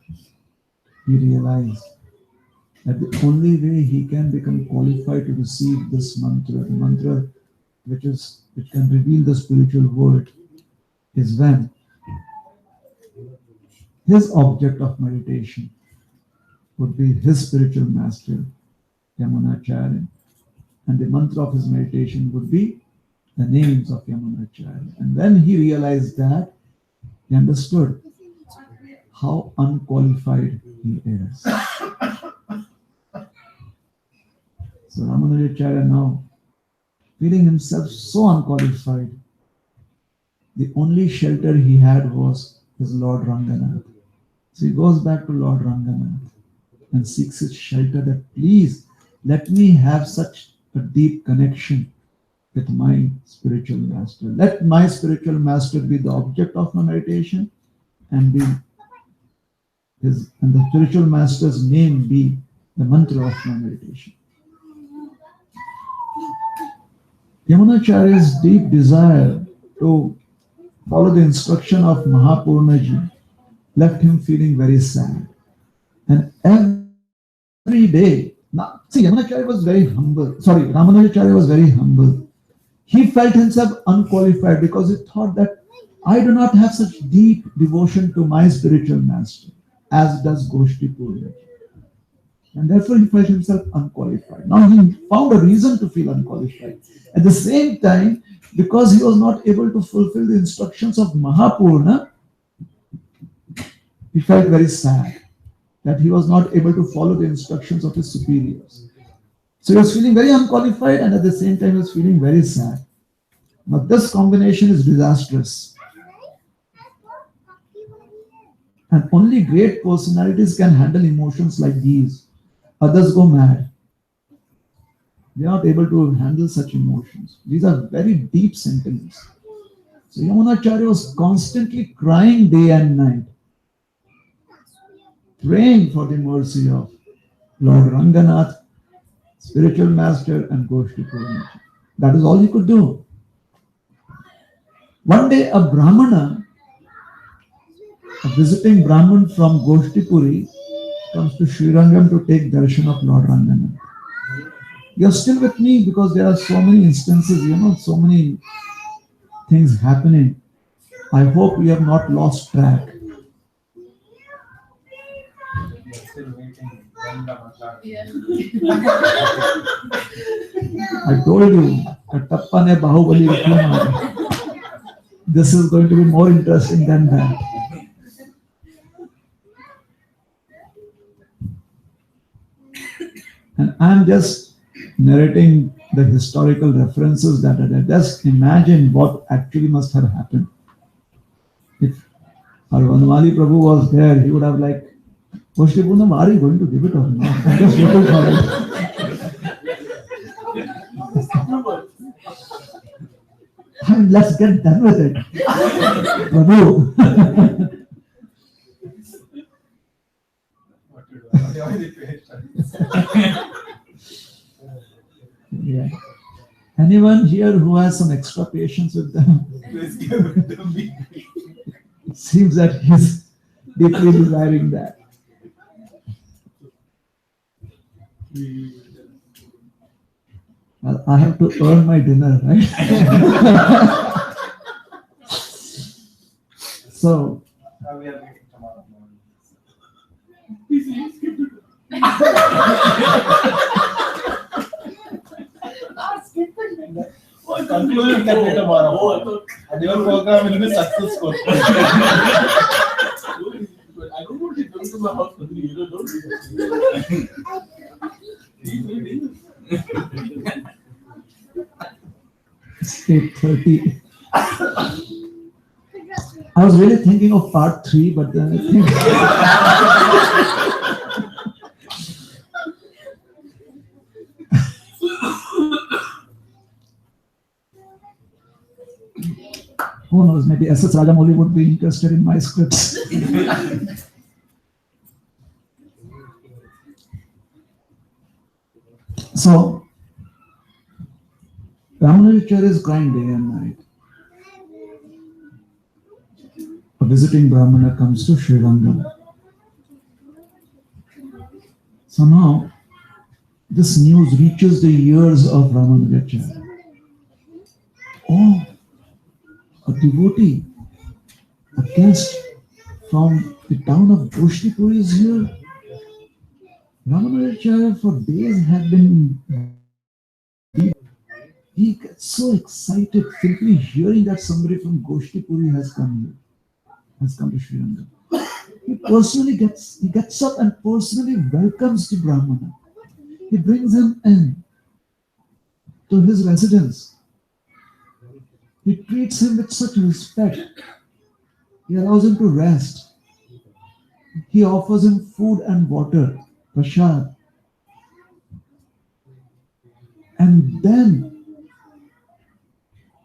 he realized that the only way he can become qualified to receive this mantra, the mantra which can reveal the spiritual world, is when his object of meditation would be his spiritual master, Yamunacharya, and the mantra of his meditation would be the names of Yamunacharya. And when he realized that, he understood how unqualified he is. So Ramanujacharya now, feeling himself so unqualified, the only shelter he had was his Lord Ranganath. So he goes back to Lord Ranganath and seeks his shelter that please let me have such a deep connection with my spiritual master. Let my spiritual master be the object of my meditation and the spiritual master's name be the mantra of my meditation. Yamunacharya's deep desire to follow the instruction of Mahapurnaji left him feeling very sad. And every day, Yamunacharya was very humble. Ramanujacharya was very humble. He felt himself unqualified because he thought that I do not have such deep devotion to my spiritual master as does Goshtipurnaji. And therefore he felt himself unqualified. Now he found a reason to feel unqualified. At the same time, because he was not able to fulfill the instructions of Mahapurna, he felt very sad that he was not able to follow the instructions of his superiors. So he was feeling very unqualified and at the same time he was feeling very sad. Now this combination is disastrous. And only great personalities can handle emotions like these. Others go mad. They are not able to handle such emotions. These are very deep sentiments. So Yamunacharya was constantly crying day and night, praying for the mercy of Lord Ranganath, spiritual master, and Goshtipurnaji. That is all he could do. One day a Brahmana, a visiting Brahmin from Goshtipuri, comes to Srirangam to take darshan of Lord Ranganath. You are still with me because there are so many instances, so many things happening. I hope we have not lost track. I told you, Kattappa ne Bahubali Rukhi. This is going to be more interesting than that. And I am just narrating the historical references that are there. Just imagine what actually must have happened. If Or Vanwali Prabhu was there, he would have like, Goshti Purnam, are you going to give it or not? I'm just waiting for it. I mean, let's get done with it. Prabhu. Yeah. Anyone here who has some extra patience with them? It seems that he's deeply desiring that. Well, I have to earn my dinner, right? So, We are meeting tomorrow morning. Conclusion can be tomorrow. And your program will be successful. I don't want to come to my house for 3 years. Don't do that. it's 8:30. I was really thinking of part 3, but then I think who knows, maybe S.S. Rajamouli would be interested in my scripts. So, Ramanujacharya is crying day and night. A visiting Brahmana comes to Sri Rangam. Somehow, this news reaches the ears of Ramanujacharya. Oh, a devotee, a guest from the town of Goshtipur is here. Ramanujacharya for days had been. He gets so excited simply hearing that somebody from Goshtipuri has come here, has come to Sri Rangam. He gets up and personally welcomes the Brahmana. He brings him in to his residence. He treats him with such respect. He allows him to rest. He offers him food and water, prasad. And then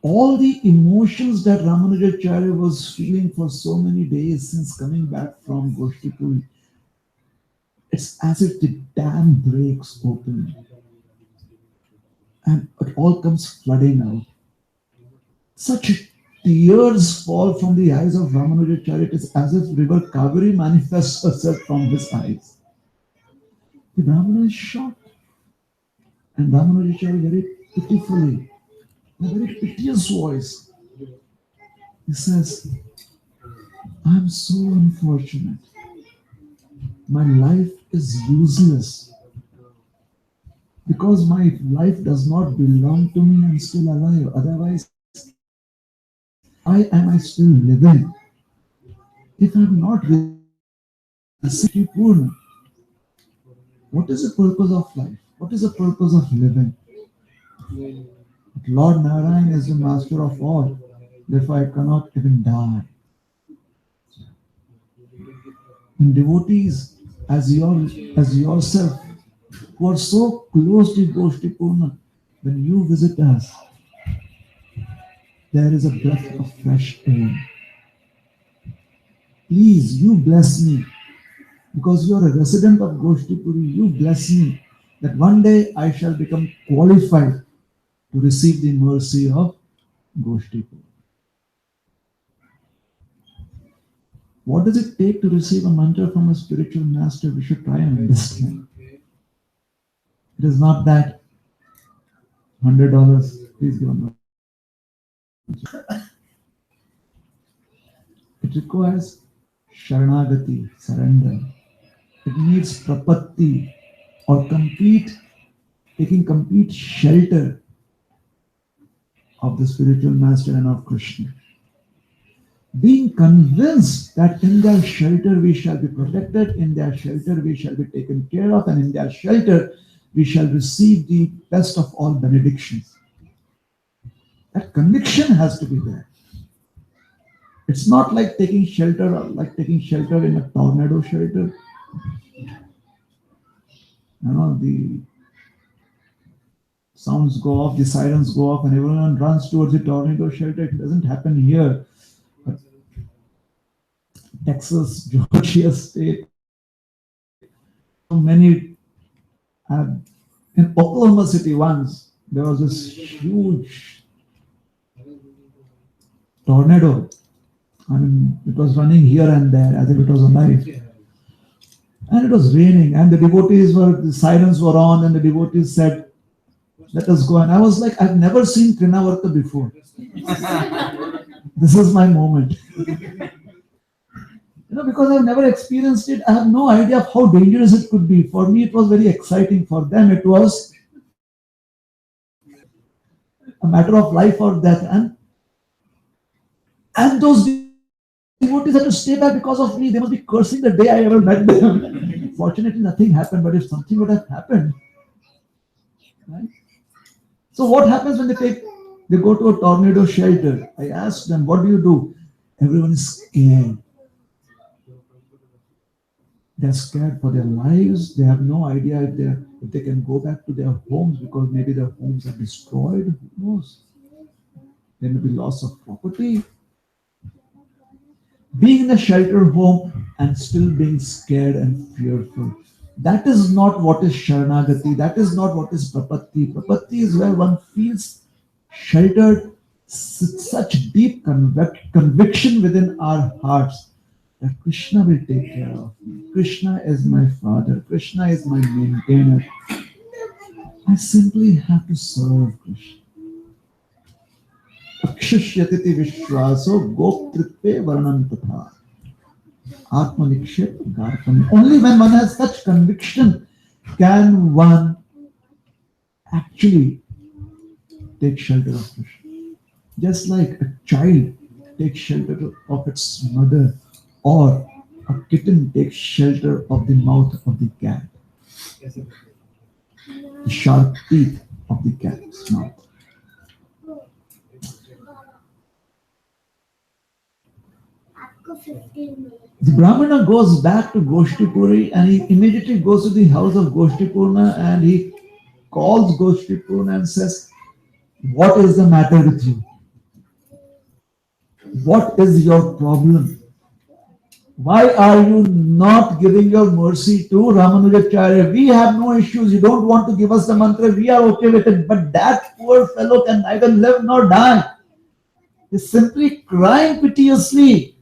all the emotions that Ramanujacharya was feeling for so many days since coming back from Goshtipur, it's as if the dam breaks open and it all comes flooding out. Such tears fall from the eyes of Ramanujacharya, it is as if river Kaveri manifests herself from his eyes. The Brahmana is shocked. And Ramanujacharya very pitifully, in a very piteous voice, he says, I am so unfortunate. My life is useless. Because my life does not belong to me, I am still alive. Otherwise, why am I still living? If I have not received Purna, what is the purpose of life? What is the purpose of living? Lord Narayan is the master of all, therefore I cannot even die. And devotees, as yourself, who are so close to Goshtipurna, when you visit us, there is a breath of fresh air. Please, you bless me, because you are a resident of Goshtipuri, you bless me, that one day I shall become qualified to receive the mercy of Goshtipur. What does it take to receive a mantra from a spiritual master? We should try and understand. It is not that $100, please give $100. It requires Sharanagati, surrender. It needs prapatti, or taking complete shelter of the spiritual master and of Krishna. Being convinced that in their shelter we shall be protected, in their shelter we shall be taken care of, and in their shelter we shall receive the best of all benedictions. That conviction has to be there. It's not like taking shelter, in a tornado shelter. The sounds go off, the sirens go off, and everyone runs towards the tornado shelter. It doesn't happen here. But Texas, Georgia state, so many. In Oklahoma City once, there was this huge tornado. It was running here and there as if it was alive. And it was raining, and the sirens were on, and the devotees said, "Let us go." And I was like, I've never seen Trinavarta before. This is my moment. Because I've never experienced it, I have no idea of how dangerous it could be. For me, it was very exciting. For them, it was a matter of life or death. And those devotees had to stay back because of me. They must be cursing the day I ever met them. Fortunately, nothing happened, but if something would have happened, right? So what happens when they go to a tornado shelter? I asked them, what do you do? Everyone is scared. They're scared for their lives. They have no idea if they can go back to their homes, because maybe their homes are destroyed. Who knows? There may be loss of property. Being in a shelter home and still being scared and fearful. That is not what is Sharanagati. That is not what is Prapatti. Prapatti is where one feels sheltered, such deep conviction within our hearts that Krishna will take care of me. Krishna is my father. Krishna is my maintainer. I simply have to serve Krishna. Akshishyatiti vishwaso goptritve varnam tatha. Atmanikshep garpam. Only when one has such conviction can one actually take shelter of Krishna. Just like a child takes shelter of its mother, or a kitten takes shelter of the mouth of the cat. The sharp teeth of the cat's mouth. The Brahmana goes back to Goshtipuri, and he immediately goes to the house of Goshtipurna, and he calls Goshtipurna and says, "What is the matter with you? What is your problem? Why are you not giving your mercy to Ramanujacharya? We have no issues. You don't want to give us the mantra. We are okay with it. But that poor fellow can neither live nor die. He's simply crying piteously.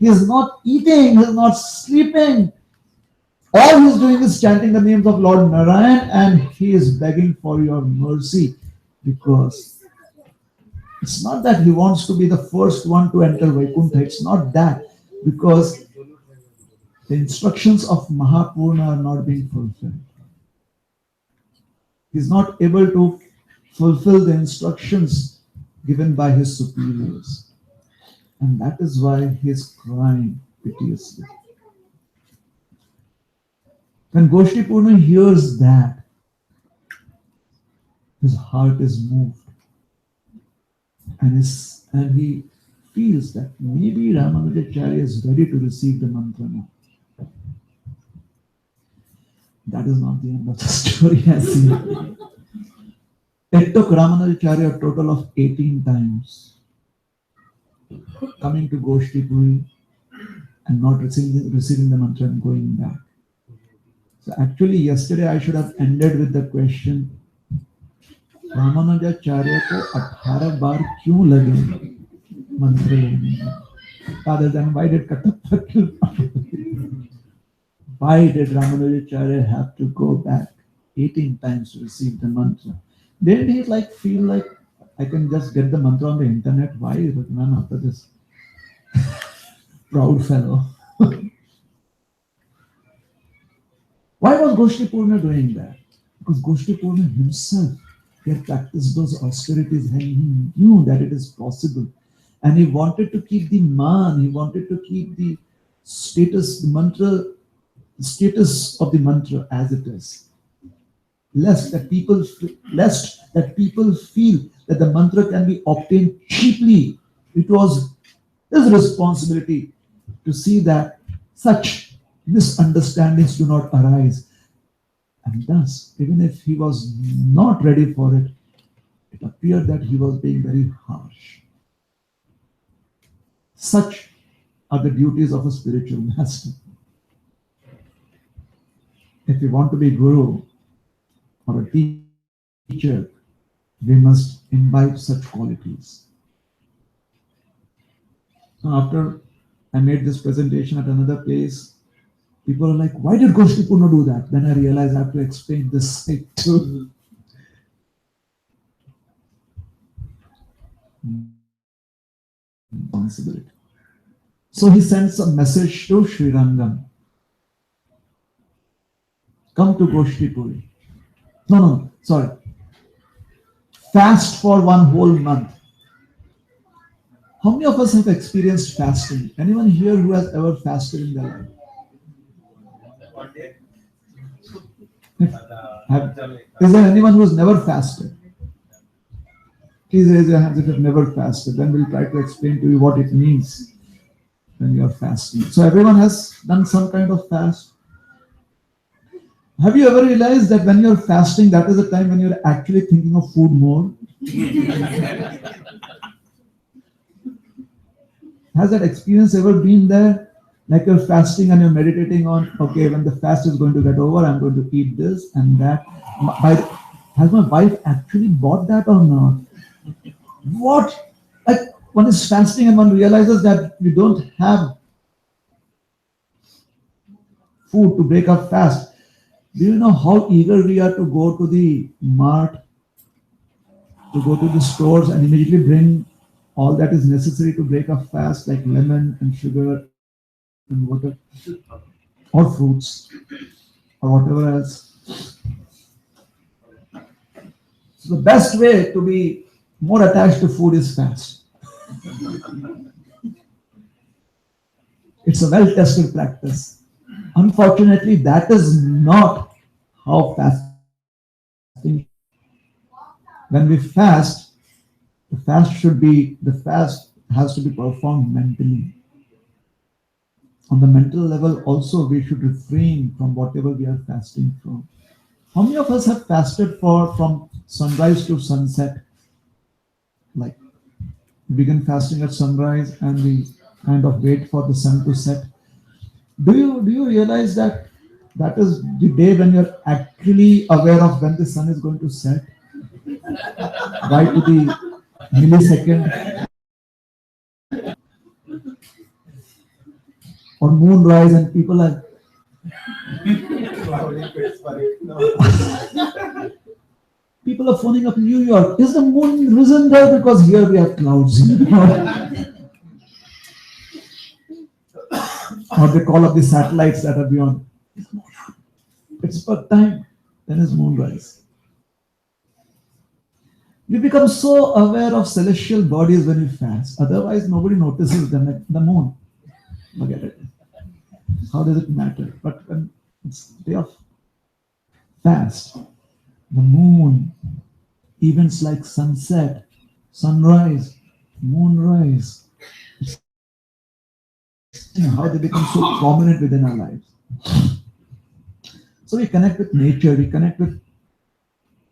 He is not eating. He is not sleeping. All he is doing is chanting the names of Lord Narayan, and he is begging for your mercy, because it's not that he wants to be the first one to enter Vaikuntha. It's not that. Because the instructions of Mahapurna are not being fulfilled. He is not able to fulfill the instructions given by his superiors. And that is why he is crying piteously. When Goshtipurna hears that, his heart is moved. And he feels that maybe Ramanujacharya is ready to receive the mantra now. That is not the end of the story as seen. It took Ramanujacharya a total of 18 times coming to Goshtipuri and not receiving the mantra and going back. So actually yesterday I should have ended with the question, Ramanujacharya ko 18 बार क्यों लगे mantra लेने? Rather than why did Katappa kill? Why did Ramanujacharya have to go back 18 times to receive the mantra? Didn't he feel like I can just get the mantra on the internet? Why is it none after this proud fellow? Why was Goshtipurna doing that? Because Goshtipurna himself, he had practiced those austerities and he knew that it is possible. And he wanted to keep the man, he wanted to keep the status of the mantra as it is. Lest that people feel that the mantra can be obtained cheaply. There his responsibility to see that such misunderstandings do not arise. And thus, even if he was not ready for it, it appeared that he was being very harsh. Such are the duties of a spiritual master. If we want to be guru or a teacher, we must imbibe such qualities. So after I made this presentation at another place, people are like, why did Goshti Purna do that? Then I realized I have to explain this side too. Responsibility. So he sends a message to Sri Rangam. Come to Goshti Puri. No, sorry. Fast for one whole month. How many of us have experienced fasting? Anyone here who has ever fasted in their life? Is there anyone who has never fasted? Please raise your hands if you've never fasted. Then we'll try to explain to you what it means when you are fasting. So everyone has done some kind of fast. Have you ever realized that when you're fasting, that is the time when you're actually thinking of food more? Has that experience ever been there? Like you're fasting and you're meditating on, okay, when the fast is going to get over, I'm going to eat this and that. Has my wife actually bought that or not? What? Like one is fasting and one realizes that we don't have food to break up fast. Do you know how eager we are to go to the mart, to go to the stores and immediately bring all that is necessary to break up fast, like lemon and sugar and water, or fruits, or whatever else. So the best way to be more attached to food is fast. It's a well-tested practice. Unfortunately, that is not how fasting. When we fast, the fast has to be performed mentally. On the mental level, also we should refrain from whatever we are fasting from. How many of us have fasted from sunrise to sunset? Like we begin fasting at sunrise and we kind of wait for the sun to set. Do you realize that that is the day when you're actually aware of when the sun is going to set? Right to the millisecond. Or moonrise and people are people are phoning up New York. Is the moon risen there? Because here we have clouds. Or they call up the satellites that are beyond. Pittsburgh time. Then is moonrise. We become so aware of celestial bodies when we fast. Otherwise, nobody notices them like the moon. Forget it. How does it matter? But when it's day of fast, the moon, events like sunset, sunrise, moonrise, how they become so prominent within our lives. So we connect with nature, we connect with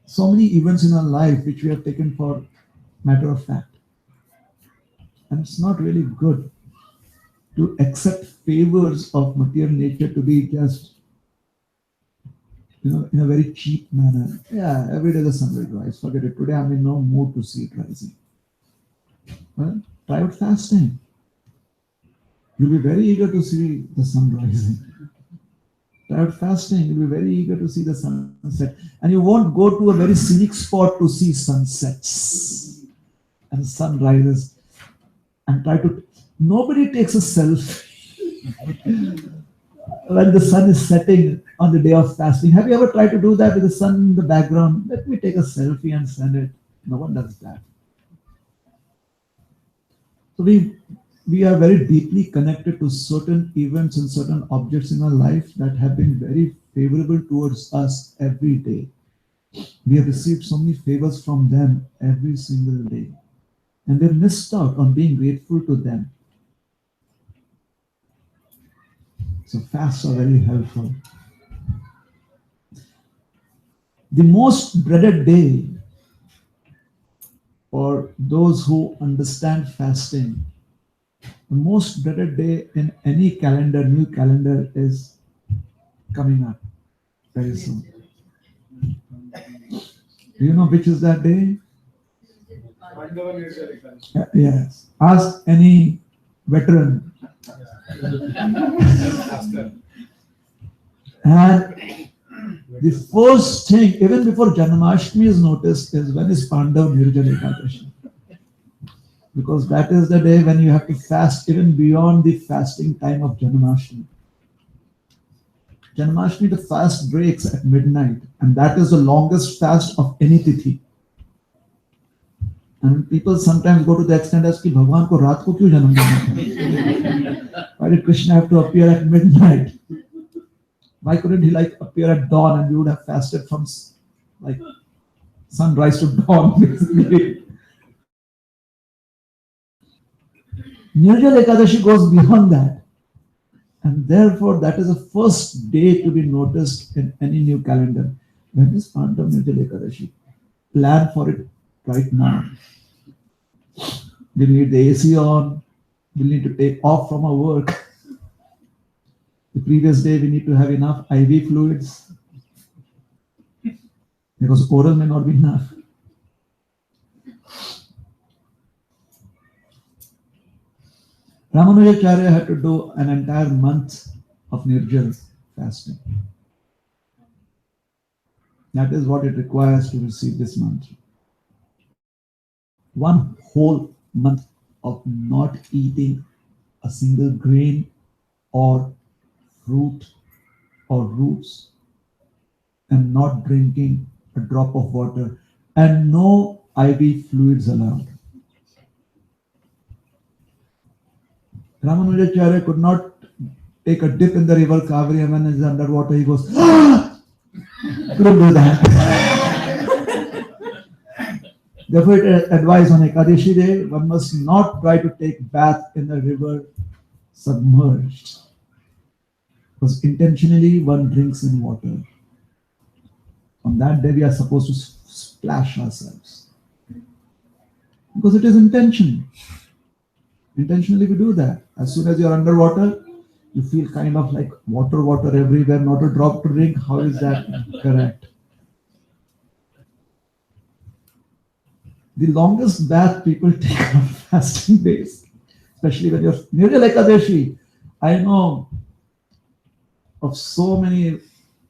so many events in our life which we have taken for matter of fact. And it's not really good to accept favors of material nature to be just, in a very cheap manner. Yeah, every day the sun will rise. Forget it. Today I'm in no mood to see it rising. Well, try out fasting. You'll be very eager to see the sun rising. Try out fasting. You'll be very eager to see the sunset. And you won't go to a very scenic spot to see sunsets and sunrises and try to. Nobody takes a selfie when the sun is setting on the day of fasting. Have you ever tried to do that with the sun in the background? Let me take a selfie and send it. No one does that. So we are very deeply connected to certain events and certain objects in our life that have been very favorable towards us every day. We have received so many favors from them every single day. And we've missed out on being grateful to them. So fasts are very helpful. The most dreaded day for those who understand fasting, the most dreaded day in any calendar, new calendar, is coming up very soon. Do you know which is that day? Yes. Ask any veteran. And the first thing, even before Janmashtami is noticed, is when is Pandav Nirjala Ekadashi. Because that is the day when you have to fast even beyond the fasting time of Janmashtami. Janmashtami, the fast breaks at midnight, and that is the longest fast of any tithi. And people sometimes go to the extent as कि भगवान को रात को क्यों जन्म देना था? Why did Krishna have to appear at midnight? Why couldn't he like appear at dawn and we would have fasted from like sunrise to dawn basically? Nirjala Ekadashi goes beyond that. And therefore that is the first day to be noticed in any new calendar. When is Pandav Nirjala Ekadashi? Plan for it right now. We'll need the AC on. We'll need to take off from our work. The previous day we need to have enough IV fluids because oral may not be enough. Ramanujacharya had to do an entire month of Nirjal fasting. That is what it requires to receive this mantra. One whole month of not eating a single grain or fruit or roots and not drinking a drop of water and no IV fluids allowed. Ramanujacharya could not take a dip in the river Kaveri, and when he's underwater he goes, ah! Couldn't do that. Therefore, it advised on Ekadashi day, one must not try to take bath in a river submerged. Because intentionally one drinks in water. On that day we are supposed to splash ourselves. Because it is intention. Intentionally we do that. As soon as you are underwater, you feel kind of like water everywhere, not a drop to drink. How is that correct? The longest bath people take on fasting days, especially when you're Nirjala Ekadashi. I know of so many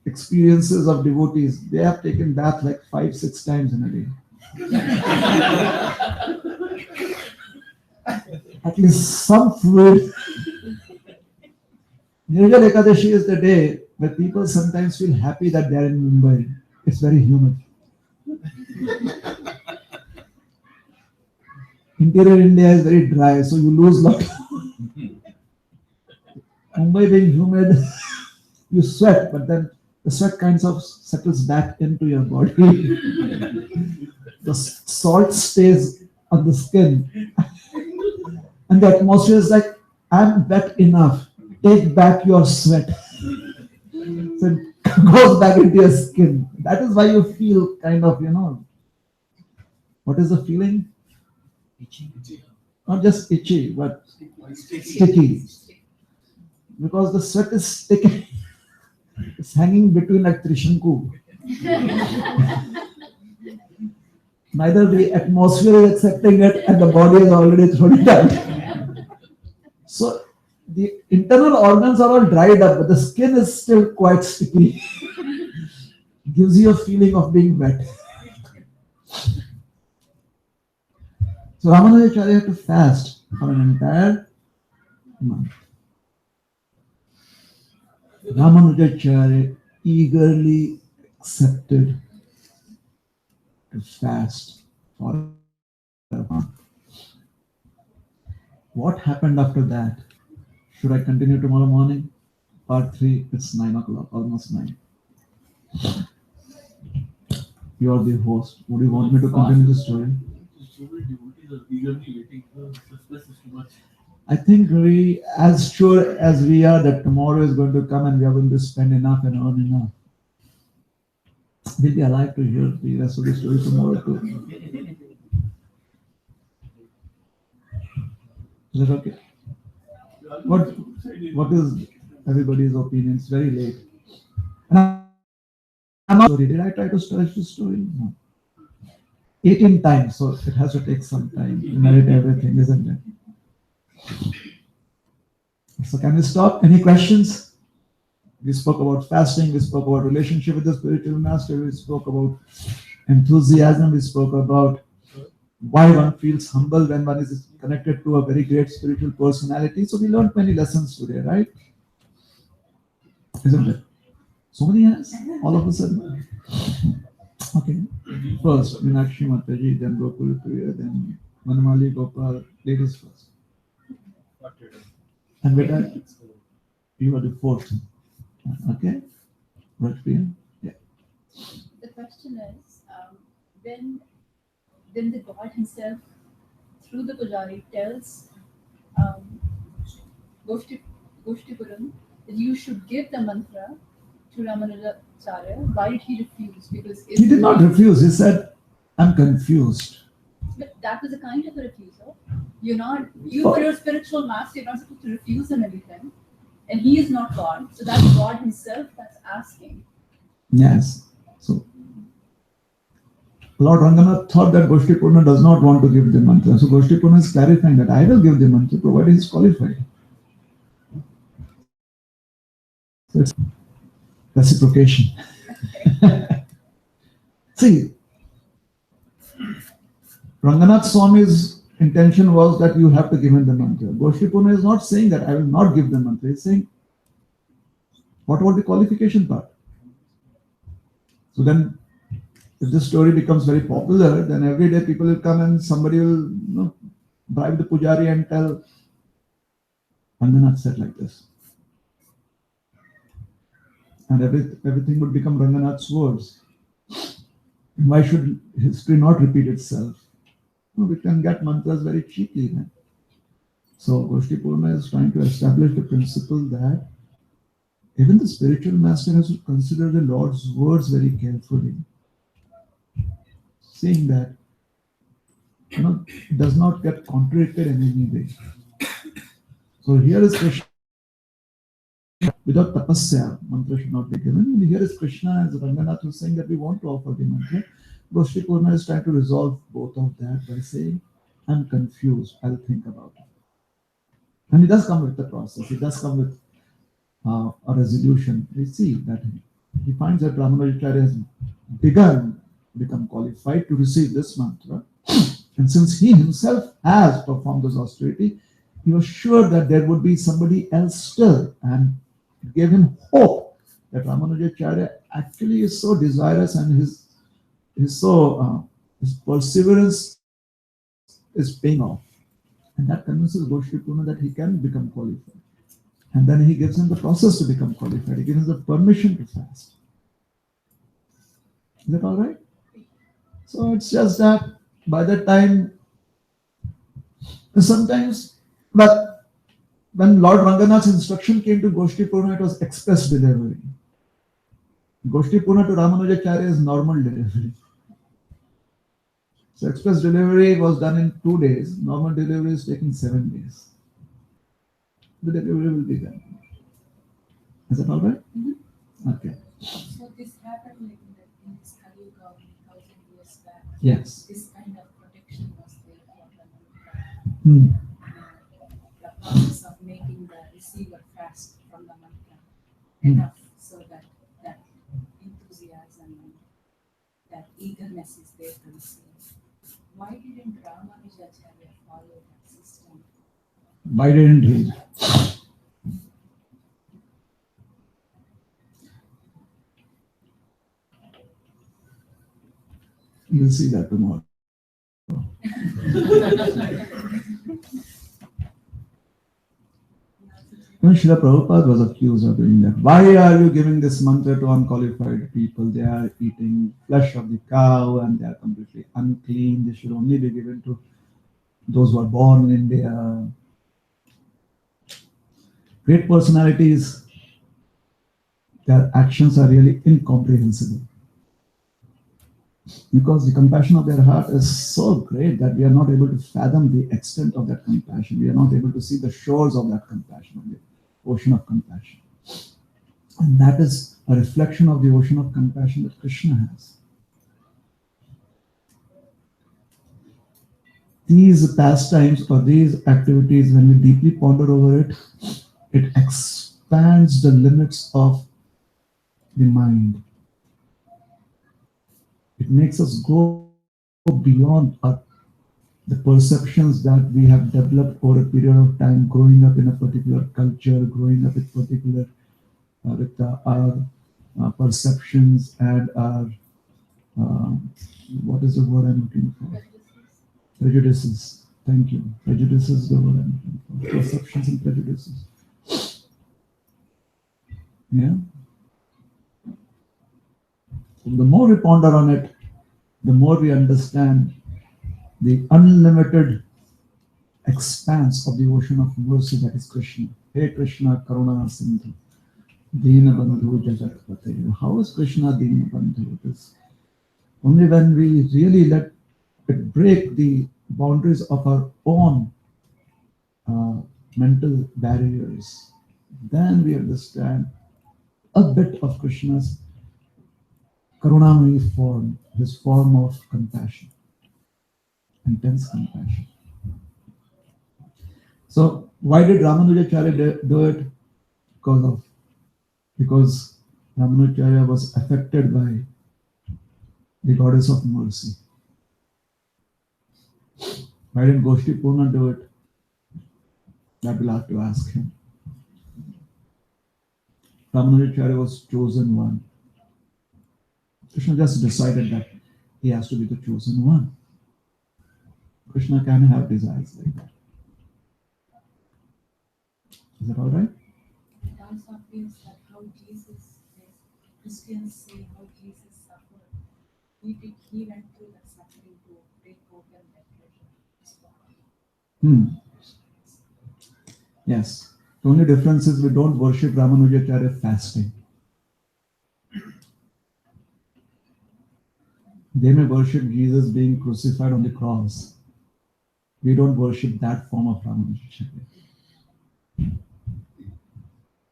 experiences of devotees. They have taken bath like 5-6 times in a day. At least some fluid. Nirjala Ekadashi is the day where people sometimes feel happy that they are in Mumbai. It's very humid. Interior India is very dry, so you lose lot. Mumbai being humid, you sweat, but then the sweat kind of settles back into your body. The salt stays on the skin. And the atmosphere is like, I'm wet enough. Take back your sweat. So it goes back into your skin. That is why you feel kind of, what is the feeling? Itchy. Not just itchy, but sticky. Because the sweat is sticky. It's hanging between like Trishanku. Neither the atmosphere is accepting it and the body is already thrown it out. So the internal organs are all dried up, but the skin is still quite sticky. Gives you a feeling of being wet. So Ramanujacharya had to fast for an entire month. Ramanujacharya eagerly accepted to fast for a month. What happened after that? Should I continue tomorrow morning? Part 3, it's 9 o'clock, almost 9. You are the host. Would you want me to continue the story? So many devotees are eagerly waiting. The suspense is too much. I think we, as sure as we are that tomorrow is going to come and we are going to spend enough and earn enough, we'll be alive to hear the rest of the story tomorrow too. Is that okay? What What is everybody's opinion? It's very late. And I'm not sorry. Did I try to stretch the story? No. 18 times, so it has to take some time to narrate everything, isn't it? So can we stop? Any questions? We spoke about fasting, we spoke about relationship with the spiritual master, we spoke about enthusiasm, we spoke about why one feels humble when one is connected to a very great spiritual personality. So we learned many lessons today, right? Isn't it? So many hands, all of a sudden. Okay. First, Meenakshi Mataji, then Gopal Priya, then Manamali Gopal, ladies first. And with that, you are the fourth. Okay? Right, Priya? Yeah. The question is, when the God Himself, through the Pujari, tells um, Goshtipuram that you should give the mantra to Ramanujacharya, why did he refuse? Because He did not refuse. He said, I'm confused. But that was a kind of a refusal. You were your spiritual master, you're not supposed to refuse him anything. And he is not God. So that's God Himself that's asking. Yes. So Lord Ranganath thought that Goshtipurna does not want to give the mantra. So Goshtipurna is clarifying that I will give the mantra provided he is qualified. So it's reciprocation. See, Ranganath Swami's intention was that you have to give him the mantra. Goshtipurna is not saying that I will not give the mantra. He's saying, what about the qualification part? So then, if this story becomes very popular, then every day people will come and somebody will bribe the pujari and tell, Ranganath said like this. And everything would become Ranganath's words. Why should history not repeat itself? We can get mantras very cheaply then. So Goshtipurna is trying to establish the principle that even the spiritual master has to consider the Lord's words very carefully, seeing that it does not get contradicted in any way. So here is Krishna. Without tapasya, mantra should not be given. And here is Krishna as Ranganath was saying that we want to offer the mantra. Goshtipurna is trying to resolve both of that by saying, I'm confused, I'll think about it. And it does come with the process, it does come with a resolution. We see that he finds that Ramanujacharya has become qualified to receive this mantra. And since he himself has performed this austerity, he was sure that there would be somebody else still, and it gave him hope that Ramanujacharya actually is so desirous and his perseverance is paying off. And that convinces Goshtipurna that he can become qualified. And then he gives him the process to become qualified. He gives him the permission to fast. Is that all right? So it's just that by that time, sometimes, but when Lord Ranganath's instruction came to Goshtipurna, it was express delivery. Goshtipurna to Ramanujacharya is normal delivery. So express delivery was done in 2 days. Normal delivery is taking 7 days. The delivery will be done. Is that all right? Mm-hmm. Okay. So this happened like in this Kali Yuga 1,000 years back. Yes. This kind of protection was there for Hmm. the process of making the receiver fast from the mantra enough so that that enthusiasm and that eagerness is there to receive. Why didn't Ramanujacharya follow that system? Why didn't he? We'll see that tomorrow. When Srila Prabhupada was accused of doing that, why are you giving this mantra to unqualified people? They are eating flesh of the cow and they are completely unclean. They should only be given to those who are born in India. Great personalities, their actions are really incomprehensible. Because the compassion of their heart is so great that we are not able to fathom the extent of that compassion. We are not able to see the shores of that compassion, of the ocean of compassion. And that is a reflection of the ocean of compassion that Krishna has. These pastimes or these activities, when we deeply ponder over it, it expands the limits of the mind. It makes us go beyond the perceptions that we have developed over a period of time, growing up in a particular culture, growing up with particular our perceptions and our what is the word I'm looking for? Prejudices. Thank you. Prejudices is the word I'm looking for. Perceptions and prejudices. Yeah. So the more we ponder on it, the more we understand the unlimited expanse of the ocean of mercy that is Krishna. Hey Krishna, Karuna Sindhu, Dina Bandhu Jagatpate. How is Krishna Dina Bandhu? It is only when we really let it break the boundaries of our own mental barriers, then we understand a bit of Krishna's Karunamaya form, his form of compassion, intense compassion. So why did Ramanujacharya do it? Because Ramanujacharya was affected by the goddess of mercy. Why didn't Goshti Purna do it? That we'll have to ask him. Ramanujacharya was chosen one. Krishna just decided that he has to be the chosen one. Krishna can have desires like that. Is that all right? It also feels that how Jesus, Christians say how Jesus suffered. He went through that suffering to break open that treasure. Yes. The only difference is we don't worship Ramanujacharya fasting. They may worship Jesus being crucified on the cross. We don't worship that form of Ramanujacharya.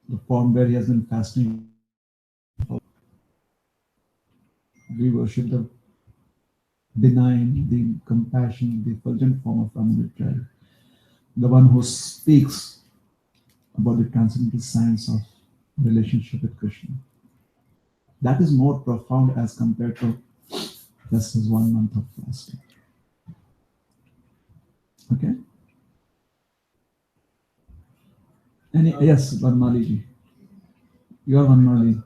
The form where he has been fasting. We worship the benign, the compassion, the effulgent form of Ramanujacharya. The one who speaks about the transcendental science of relationship with Krishna. That is more profound as compared to just his 1 month of fasting. Okay? Yes, Vanmali ji. You are Vanmali.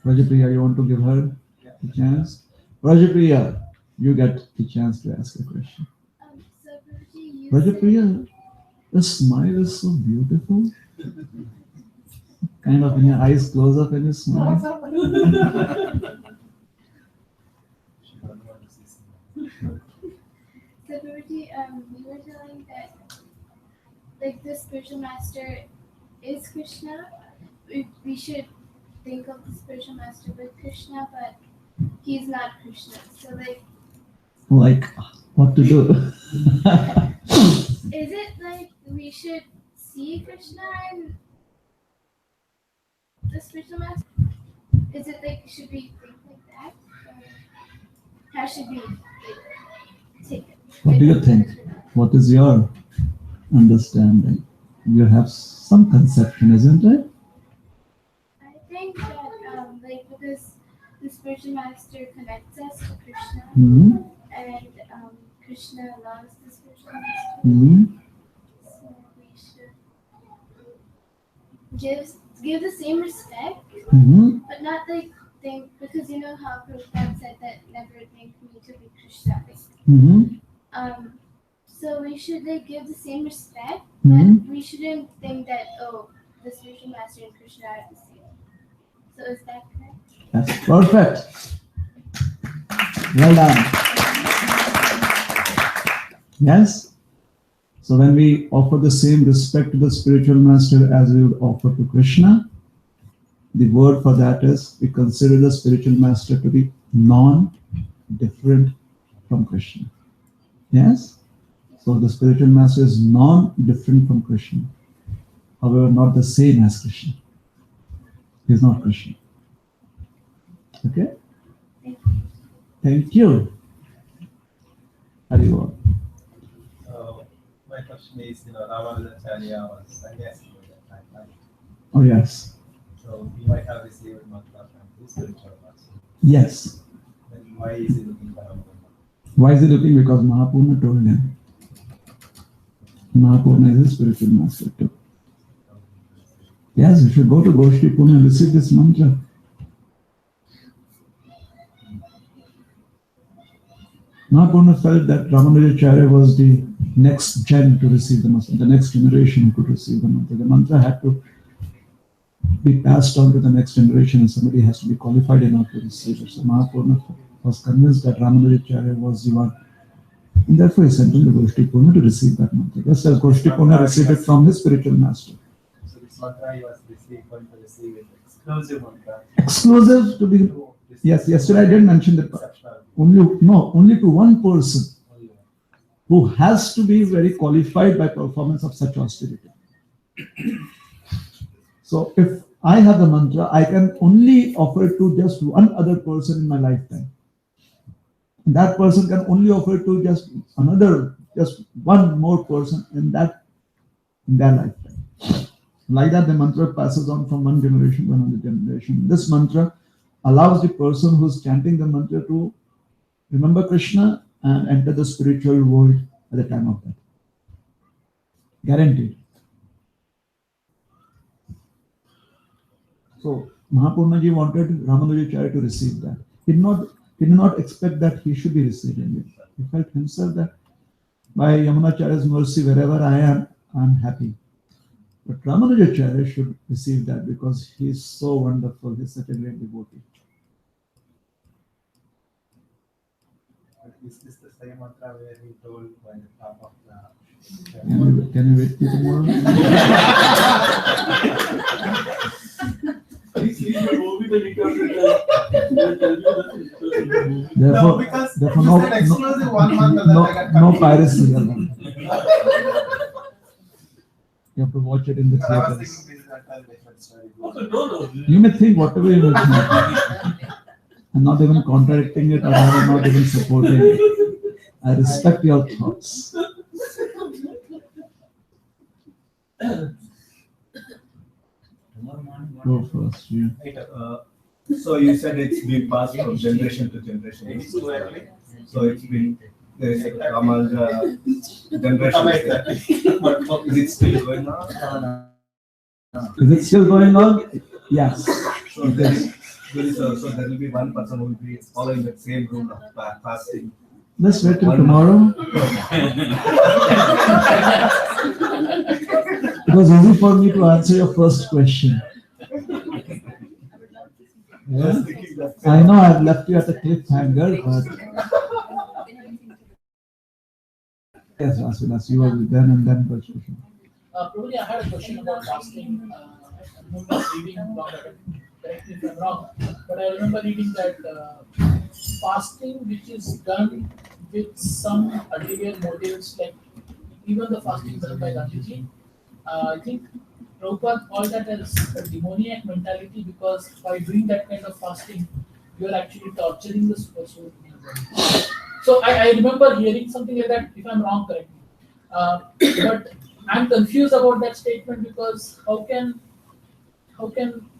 Rajapriya, you want to give her the chance? Rajapriya, you get the chance to ask a question. So Prabhuji, Rajapriya, the smile is so beautiful. Kind of when your eyes close up and you smile. So Prabhuji, you were telling that like the spiritual master is Krishna. We should think of the spiritual master with Krishna, but he's not Krishna. So Like what to do? is it like we should see Krishna in the spiritual master? Is it like should we think like that? Or how should we take it? What do you think? What is your understanding? You have some conception, isn't it? I think that because the spiritual master connects us to Krishna, and Krishna loves the spiritual master, so we should give the same respect, but not like think because you know how Prabhupada said that never think me to be Krishna. So we should like give the same respect, but we shouldn't think that the spiritual master and Krishna are the same. So is that correct? That's perfect. Well done. Yes? So when we offer the same respect to the spiritual master as we would offer to Krishna, the word for that is we consider the spiritual master to be non-different from Krishna. Yes? So the spiritual master is non-different from Krishna. However, not the same as Krishna. He is not Krishna. Okay? Thank you. Haribol. My question is, Ramanujacharya was sannyasi at that time. Oh yes. So he might have received mantra from his spiritual master. Yes. Then why is he looking for Ramanujacharya? Why is he looking? Because Mahapurna told him. Mahapurna is his spiritual master too. Yes, you should go to Goshti Pune and receive this mantra. Mahapurna felt that Ramanujacharya was the next gen to receive the mantra, the next generation who could receive the mantra. The mantra had to be passed on to the next generation and somebody has to be qualified enough to receive it. So Mahapurna was convinced that Ramanujacharya was the one. And therefore he sent him to Goshti Pune to receive that mantra. Just as Goshti Pune received it from his spiritual master. So this mantra he was going to receive it exclusive mantra. Exclusive to be. Yes, yesterday I did mention that. Only to one person who has to be very qualified by performance of such austerity. So if I have the mantra, I can only offer it to just one other person in my lifetime. And that person can only offer it to just one more person in their lifetime. Like that, the mantra passes on from one generation to another generation. This mantra allows the person who's chanting the mantra to remember Krishna and enter the spiritual world at the time of death. Guaranteed. So Mahapurnaji wanted Ramanujacharya to receive that. He did not expect that he should be receiving it. He felt himself that by Yamunacharya's mercy, wherever I am happy. But Ramanujacharya should receive that because he is so wonderful. He is such a great devotee. Is this the same mantra where he told by the top of the... Can you wait till tomorrow? No, because therefore you said exclusive one mantra that I got no confused. piracy. You have to watch it in the Because I was theaters. thinking this is a different story. No. You may think whatever you may think. I'm not even contradicting it or I'm not even supporting it. I respect your thoughts. Go first. You. So you said it's been passed from generation to generation. Exactly. So it's been there is a Ramanuja generation. Is it still going on? Is it still going on? Yes. So there will be one person who will be following that same rule of fasting. Let's wait till tomorrow. It was easy for me to answer your first question. Yeah. I know I've left you at a cliffhanger, but yes, Rasilas, you were then and then first question. Probably I had a question about fasting. I remember reading about it. Correct me if I'm wrong, but I remember reading that fasting, which is done with some ulterior motives, like even the fasting done by Gandhiji, I think Prabhupada called that as a demoniac mentality because by doing that kind of fasting, you are actually torturing the super soul in your body. So I remember hearing something like that. If I'm wrong, correct me. But I'm confused about that statement because how can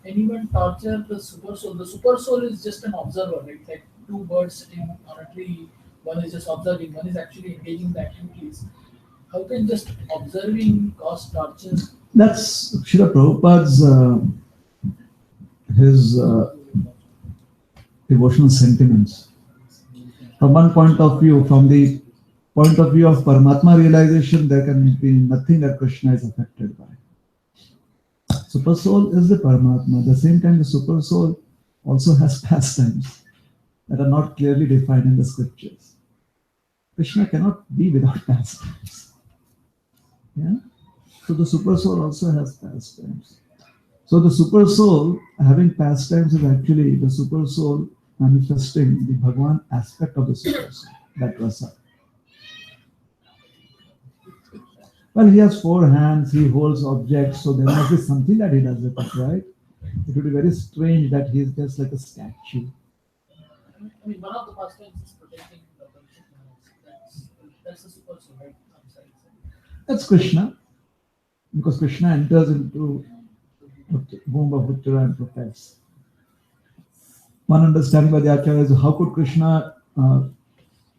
anyone torture the super soul? The super soul is just an observer, right? Like two birds sitting on a tree. One is just observing, one is actually engaging the activities. How can just observing cause torture? That's Srila Prabhupada's his devotional sentiments. From one point of view, from the point of view of Paramatma realization, there can be nothing that Krishna is affected by. Super soul is the Paramatma. At the same time, the super soul also has pastimes that are not clearly defined in the scriptures. Krishna cannot be without pastimes. Yeah. So the super soul also has pastimes. So the super soul having pastimes is actually the super soul manifesting the Bhagwan aspect of the super soul, that rasa. Well, he has four hands, he holds objects, so there must be something that he does with it, right? It would be very strange that he is just like a statue. I mean, one of the pastimes is protecting the Parishit Maharaj. That's the super soul, right? I'm sorry. That's Krishna, because Krishna enters into the womb of Uttara and protects. One understanding by the Acharya is how could Krishna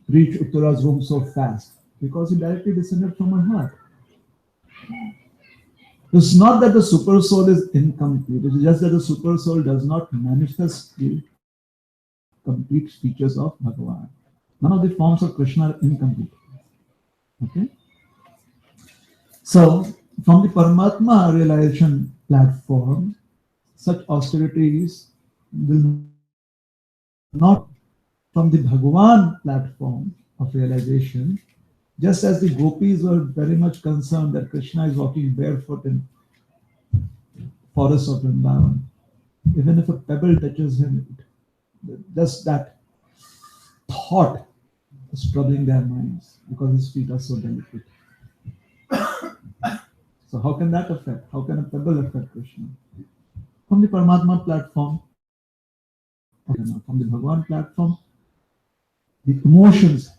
reach Uttara's womb so fast? Because he directly descended from her heart. It's not that the super soul is incomplete, it is just that the super soul does not manifest the complete features of Bhagavan. None of the forms of Krishna are incomplete. Okay? So, from the Paramatma realization platform, such austerities will not from the Bhagavan platform of realization, just as the gopis were very much concerned that Krishna is walking barefoot in forest of Vrindavan. Even if a pebble touches him, just that thought is troubling their minds because his feet are so delicate. So how can that affect? How can a pebble affect Krishna? From the Paramatma platform, from the Bhagavan platform, the emotions,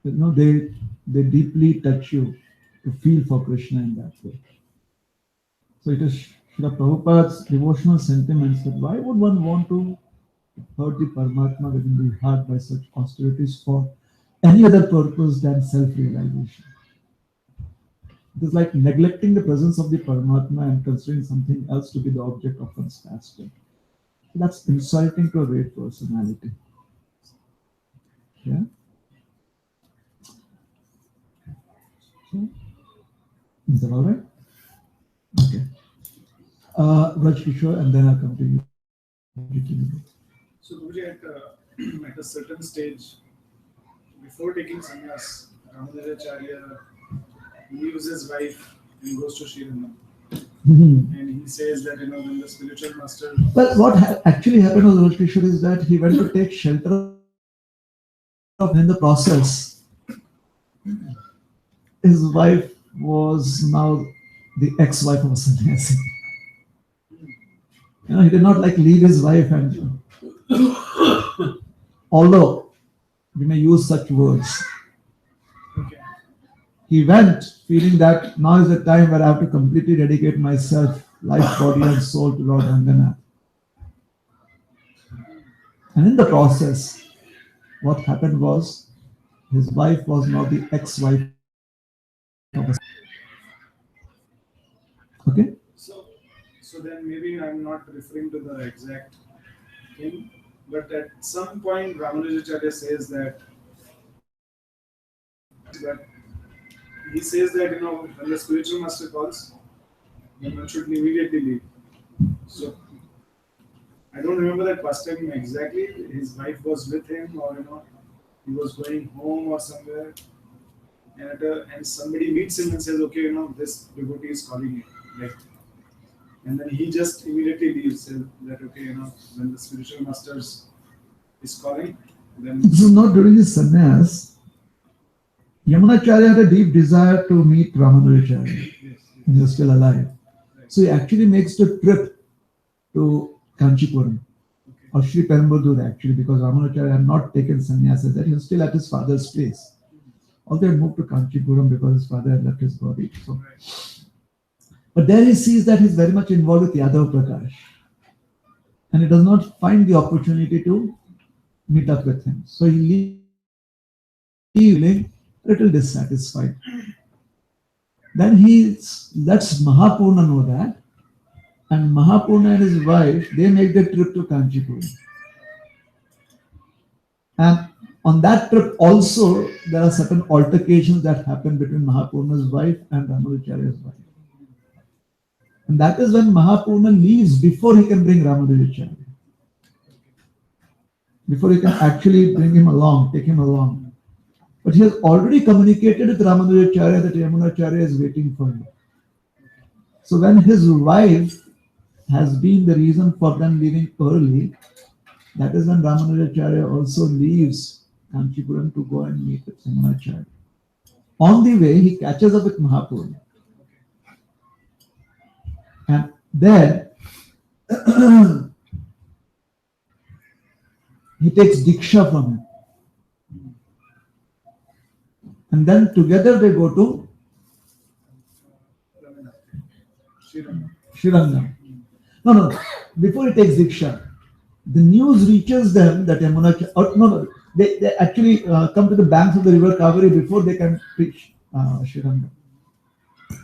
they deeply touch you to feel for Krishna in that way. So it is Srila Prabhupada's devotional sentiments that why would one want to hurt the Paramatma within the heart by such austerities for any other purpose than self-realization? It is like neglecting the presence of the Paramatma and considering something else to be the object of one's pastime. So that's insulting to a great personality. Yeah. So, is that all right? Okay. Raj Kishore, and then I'll come to you. So, Prabhuji, at a certain stage, before taking sannyas, Ramanujacharya leaves his wife and goes to Srirangam. And he says that, when the spiritual master. Well, what actually happened with Raj Kishore is that he went to take shelter of in the process. His wife was now the ex-wife of a sannyasi. He did not like leave his wife, and although we may use such words, Okay. he went feeling that now is the time where I have to completely dedicate myself, life, body, and soul to Lord Ranganath. And in the process, what happened was his wife was now the ex-wife of a. Okay? So then maybe I'm not referring to the exact thing, but at some point Ramanujacharya says that he says that when the spiritual master calls, then one should immediately leave. So I don't remember that past time exactly. His wife was with him, or he was going home or somewhere, and somebody meets him and says, "Okay, this devotee is calling you." Like, and then he just immediately leaves. Says that, "Okay, when the spiritual masters is calling, then." This is not during his sannyas. Yamunacharya had a deep desire to meet Ramanujacharya when he was still alive. So he actually makes the trip to Kanchipuram, or Sri Perumbudur actually, because Ramanujacharya had not taken sannyas that he was still at his father's place. Although he had moved to Kanchipuram because his father had left his body. So. But there he sees that he's very much involved with Yadav Prakash. And he does not find the opportunity to meet up with him. So he leaves feeling a little dissatisfied. Then he lets Mahapurna know that, and Mahapurna and his wife, they make the trip to Kanchipuram. And on that trip also, there are certain altercations that happen between Mahapurna's wife and Ramanujacharya's wife. And that is when Mahapurna leaves before he can bring Ramanujacharya. Before he can actually bring him along, take him along. But he has already communicated with Ramanujacharya that Yamunacharya is waiting for him. So when his wife has been the reason for them leaving early, that is when Ramanujacharya also leaves Kanchipuram to go and meet with Yamunacharya. On the way, he catches up with Mahaprabhu. And there, he takes Diksha from him. And then together they go to Srirangam. No. Before he takes Diksha, the news reaches them that they actually come to the banks of the river Kaveri before they can reach Srirangam.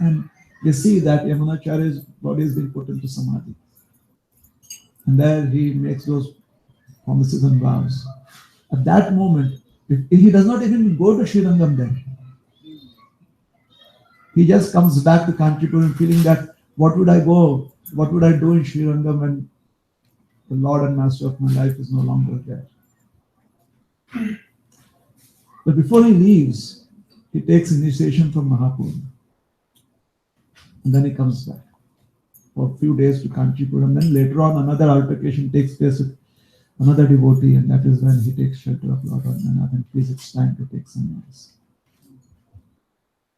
And they see that Yamunacharya's body has been put into Samadhi. And there he makes those promises and vows. At that moment, he does not even go to Srirangam then. He just comes back to Kanchipuram feeling that what would I do in Srirangam when the Lord and Master of my life is no longer there. But before he leaves, he takes initiation from Mahaprabhu. And then he comes back for a few days to Kanchipuram. Then later on, another altercation takes place with another devotee, and that is when he takes shelter of Lord Ranganathan and please, it's time to take sannyas.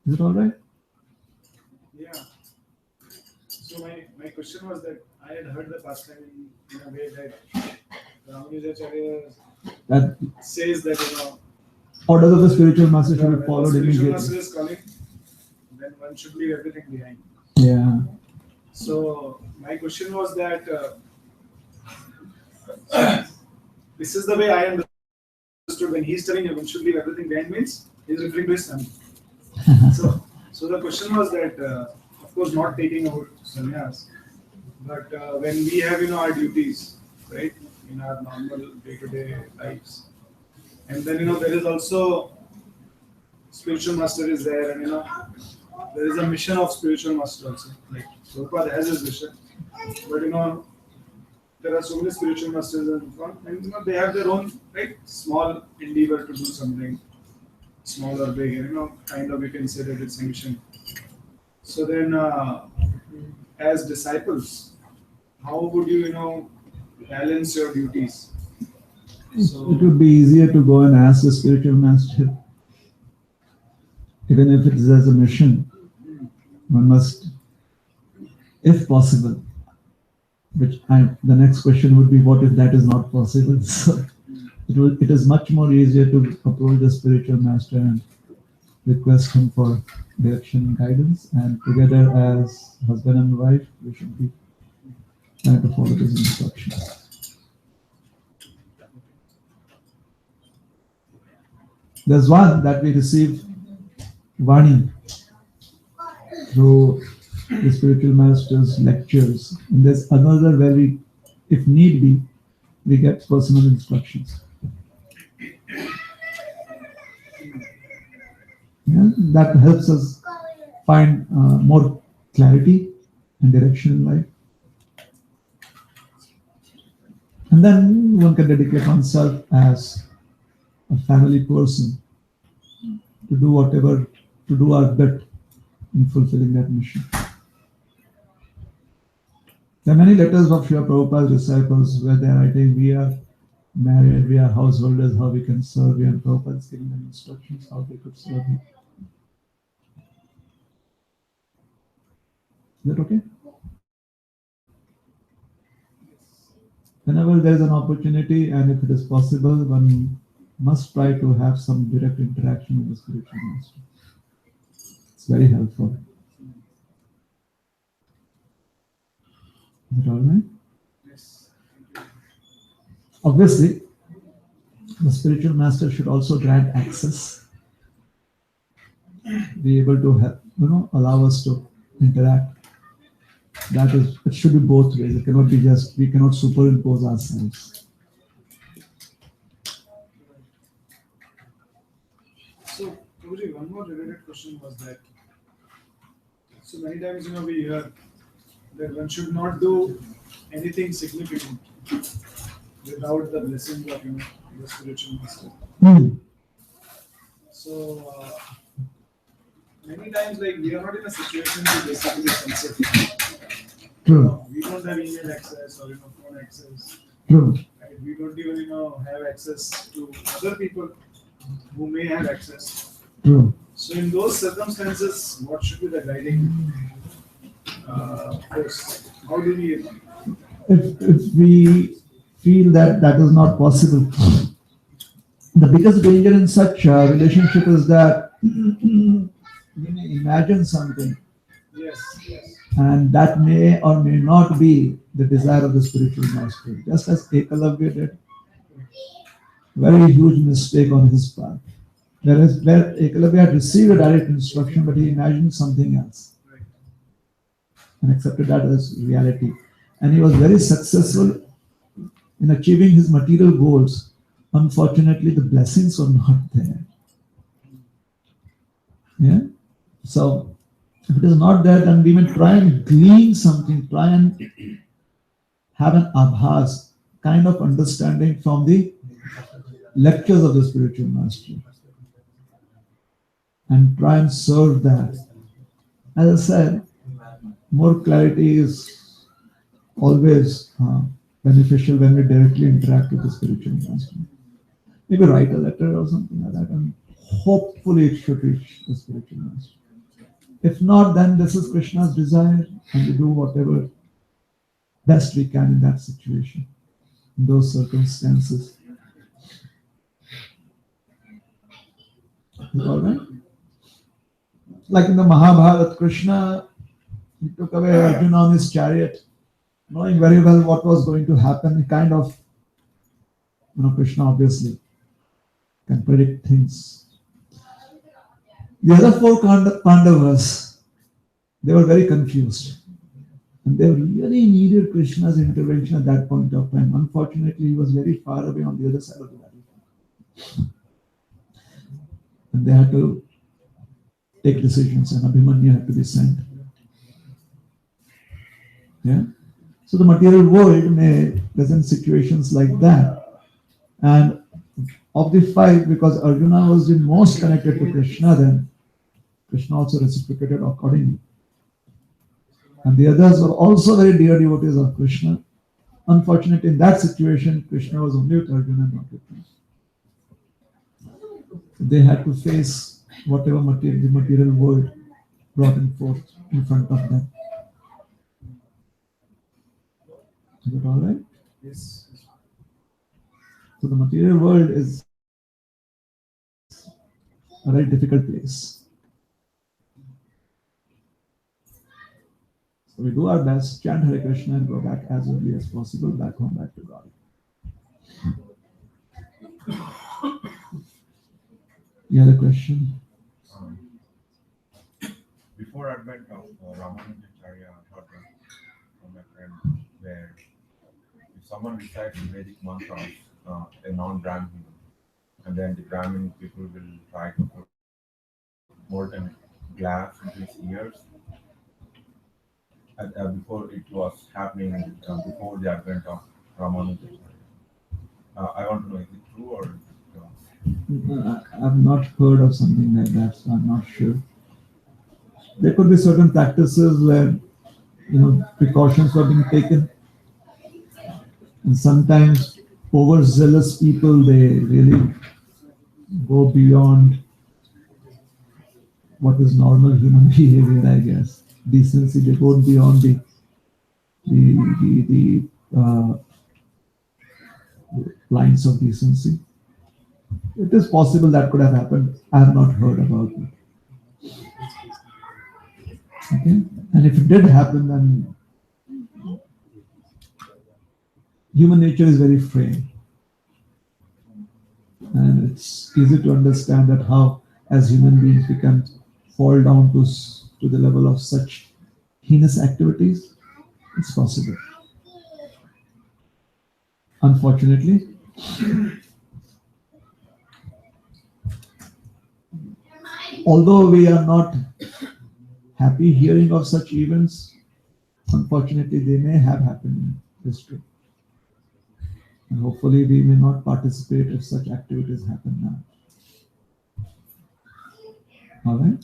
Is it all right? Yeah. So my question was that I had heard the pastime in a way that Ramanujacharya says that orders of the spiritual master should be when followed the spiritual immediately. master is calling, then one should leave everything behind. Yeah. So my question was that this is the way I understood when he's telling you one should leave everything behind means he's referring to his son. So the question was that of course not taking out sannyas, but when we have our duties, right, in our normal day-to-day lives, and then there is also spiritual master is there, and there is a mission of spiritual master also. Like Prabhupada has his mission, but there are so many spiritual masters and they have their own small endeavor to do something small or big, kind of you can say that it's a mission. So then, as disciples, how would you balance your duties? So it would be easier to go and ask the spiritual master, even if it is as a mission. One must, if possible. The next question would be, what if that is not possible? So it is much more easier to approach the spiritual master and request him for direction and guidance, and together as husband and wife, we should be trying to follow his instructions. There's one that we received Vani through the spiritual master's lectures, and there's another where we, if need be, we get personal instructions. Yeah, that helps us find more clarity and direction in life. And then one can dedicate oneself as a family person to do our bit in fulfilling that mission. There are many letters of Srila Prabhupada's disciples where they are writing, we are married, we are householders, how we can serve you, and Prabhupada is giving them instructions how they could serve you. Is that okay? Whenever there is an opportunity and if it is possible, one must try to have some direct interaction with the spiritual master. It's very helpful. Is it all right? yes. Obviously, the spiritual master should also grant access, be able to help, allow us to interact. It should be both ways. It cannot be just, we cannot superimpose ourselves. So, Prabhuji, one more related question was that, so many times, we hear that one should not do anything significant without the blessings of, the spiritual master. So many times, like we are not in a situation to basically censor. True. We don't have email access or phone access. True. Right? We don't even have access to other people who may have access. True. So in those circumstances, what should be the guiding force? How do we? If we feel that that is not possible, the biggest danger in such a relationship is that we may imagine something, Yes, yes. and that may or may not be the desire of the spiritual master. Just as Ekalavya did, very huge mistake on his part. Whereas where Ekalavya had received a direct instruction, but he imagined something else and accepted that as reality. And he was very successful in achieving his material goals. Unfortunately, the blessings were not there. Yeah. So if it is not there, then we may try and glean something, try and have an abhas, kind of understanding from the lectures of the spiritual master, and try and serve that. As I said, more clarity is always beneficial when we directly interact with the spiritual master. Maybe write a letter or something like that, and hopefully it should reach the spiritual master. If not, then this is Krishna's desire, and we do whatever best we can in that situation, in those circumstances. All right? Like in the Mahabharata, Krishna, he took away Arjuna on his chariot, knowing very well what was going to happen. He kind of, Krishna obviously can predict things. The other four Pandavas, they were very confused. And they really needed Krishna's intervention at that point of time. Unfortunately, he was very far away on the other side of the valley. And they had to take decisions, and Abhimanyu had to be sent. Yeah. So the material world may present situations like that. And of the five, because Arjuna was the most connected to Krishna, then Krishna also reciprocated accordingly. And the others were also very dear devotees of Krishna. Unfortunately, in that situation, Krishna was only with Arjuna, not with them. They had to face whatever the material world brought forth in front of them. Is that all right? Yes. So the material world is a very difficult place. So we do our best, chant Hare Krishna and go back as early as possible, back home, back to God. You had a question? Before advent of Ramanujacharya, I heard from my friend where if someone recites the Vedic mantra of a non-Brahmin, and then the Brahmin people will try to put molten glass into his ears. Before it was happening, before the advent of Ramanujacharya. I want to know, is it true or I've not heard of something like that, so I'm not sure. There could be certain practices where, precautions were being taken. And sometimes overzealous people, they really go beyond what is normal human behavior, I guess. Decency, they go beyond the lines of decency. It is possible that could have happened. I have not heard about it. Okay? And if it did happen, then human nature is very frail. And it's easy to understand that how, as human beings, we can fall down to the level of such heinous activities. It's possible. Unfortunately, although we are not happy hearing of such events, unfortunately they may have happened in history. And hopefully we may not participate if such activities happen now. All right.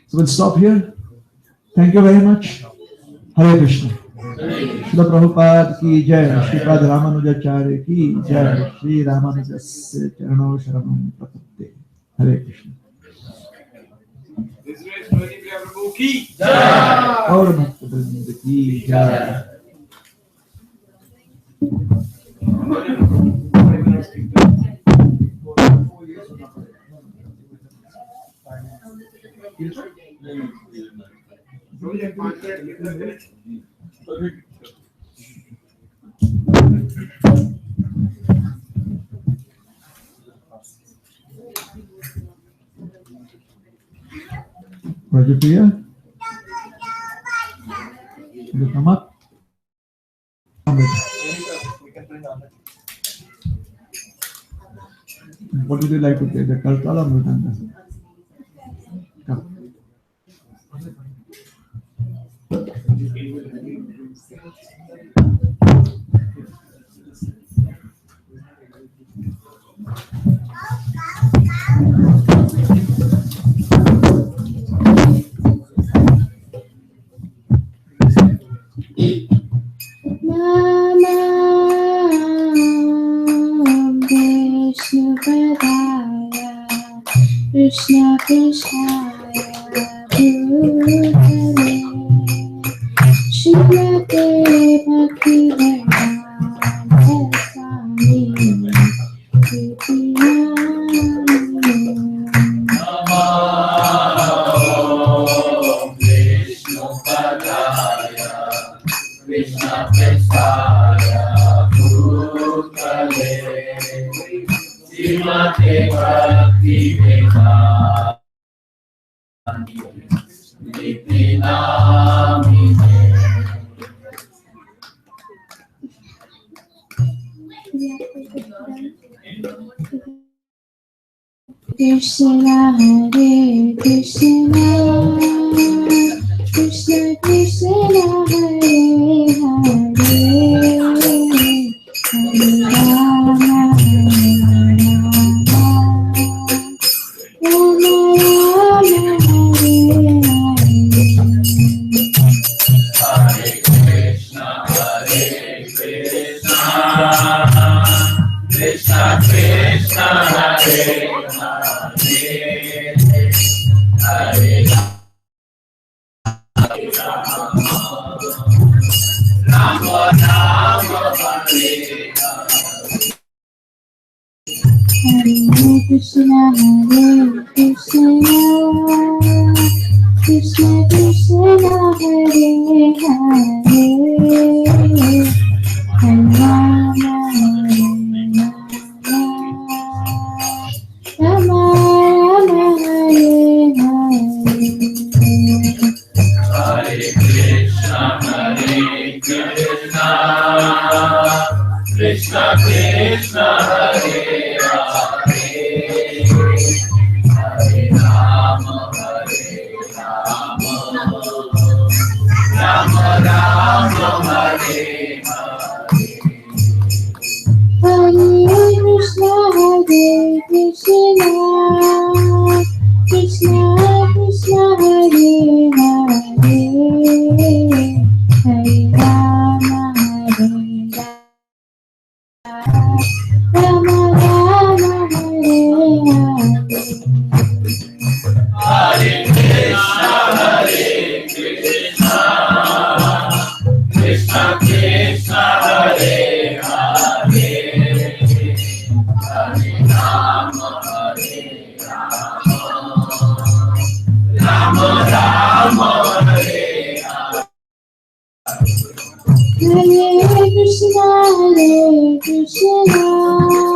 So we'll stop here. Thank you very much. Hare Krishna. Srila Prabhupada ki jai, Sripad Ramanujacharya ki jai, Sri Ramanujasya Charano Sharanam Prapatte. Hare Krishna. This is Rohinipriya Prabhu ki Jai. Gaur Bhakta Vrinda ki jai. Rajapriya, you come up. What would you like to play? The Kartala or Mridanga? Come. Krishna Krishna Bhutale Srimate Bhakti Vedanta Swami Krishna Krishna Bhutale Srimate Bhakti Vedanta Krishna Hare Krishna Krishna Krishna Hare Hare Hare Rama Krishna Krishna Hare Hare Rama Rama Hare Hare Krishna Hare Krishna Krishna Krishna Hare Hare Hare Rama Rama Rama Hare Hare Krishna Krishna Hare Hare Hare Rama Rama Rama Hare Hare Krishna Krishna Krishna Hare Hare Hare Rama Rama Rama Hare Hare Krishna Krishna Krishna Hare Hare Hare Rama Rama Rama Hare Hare Krishna Krishna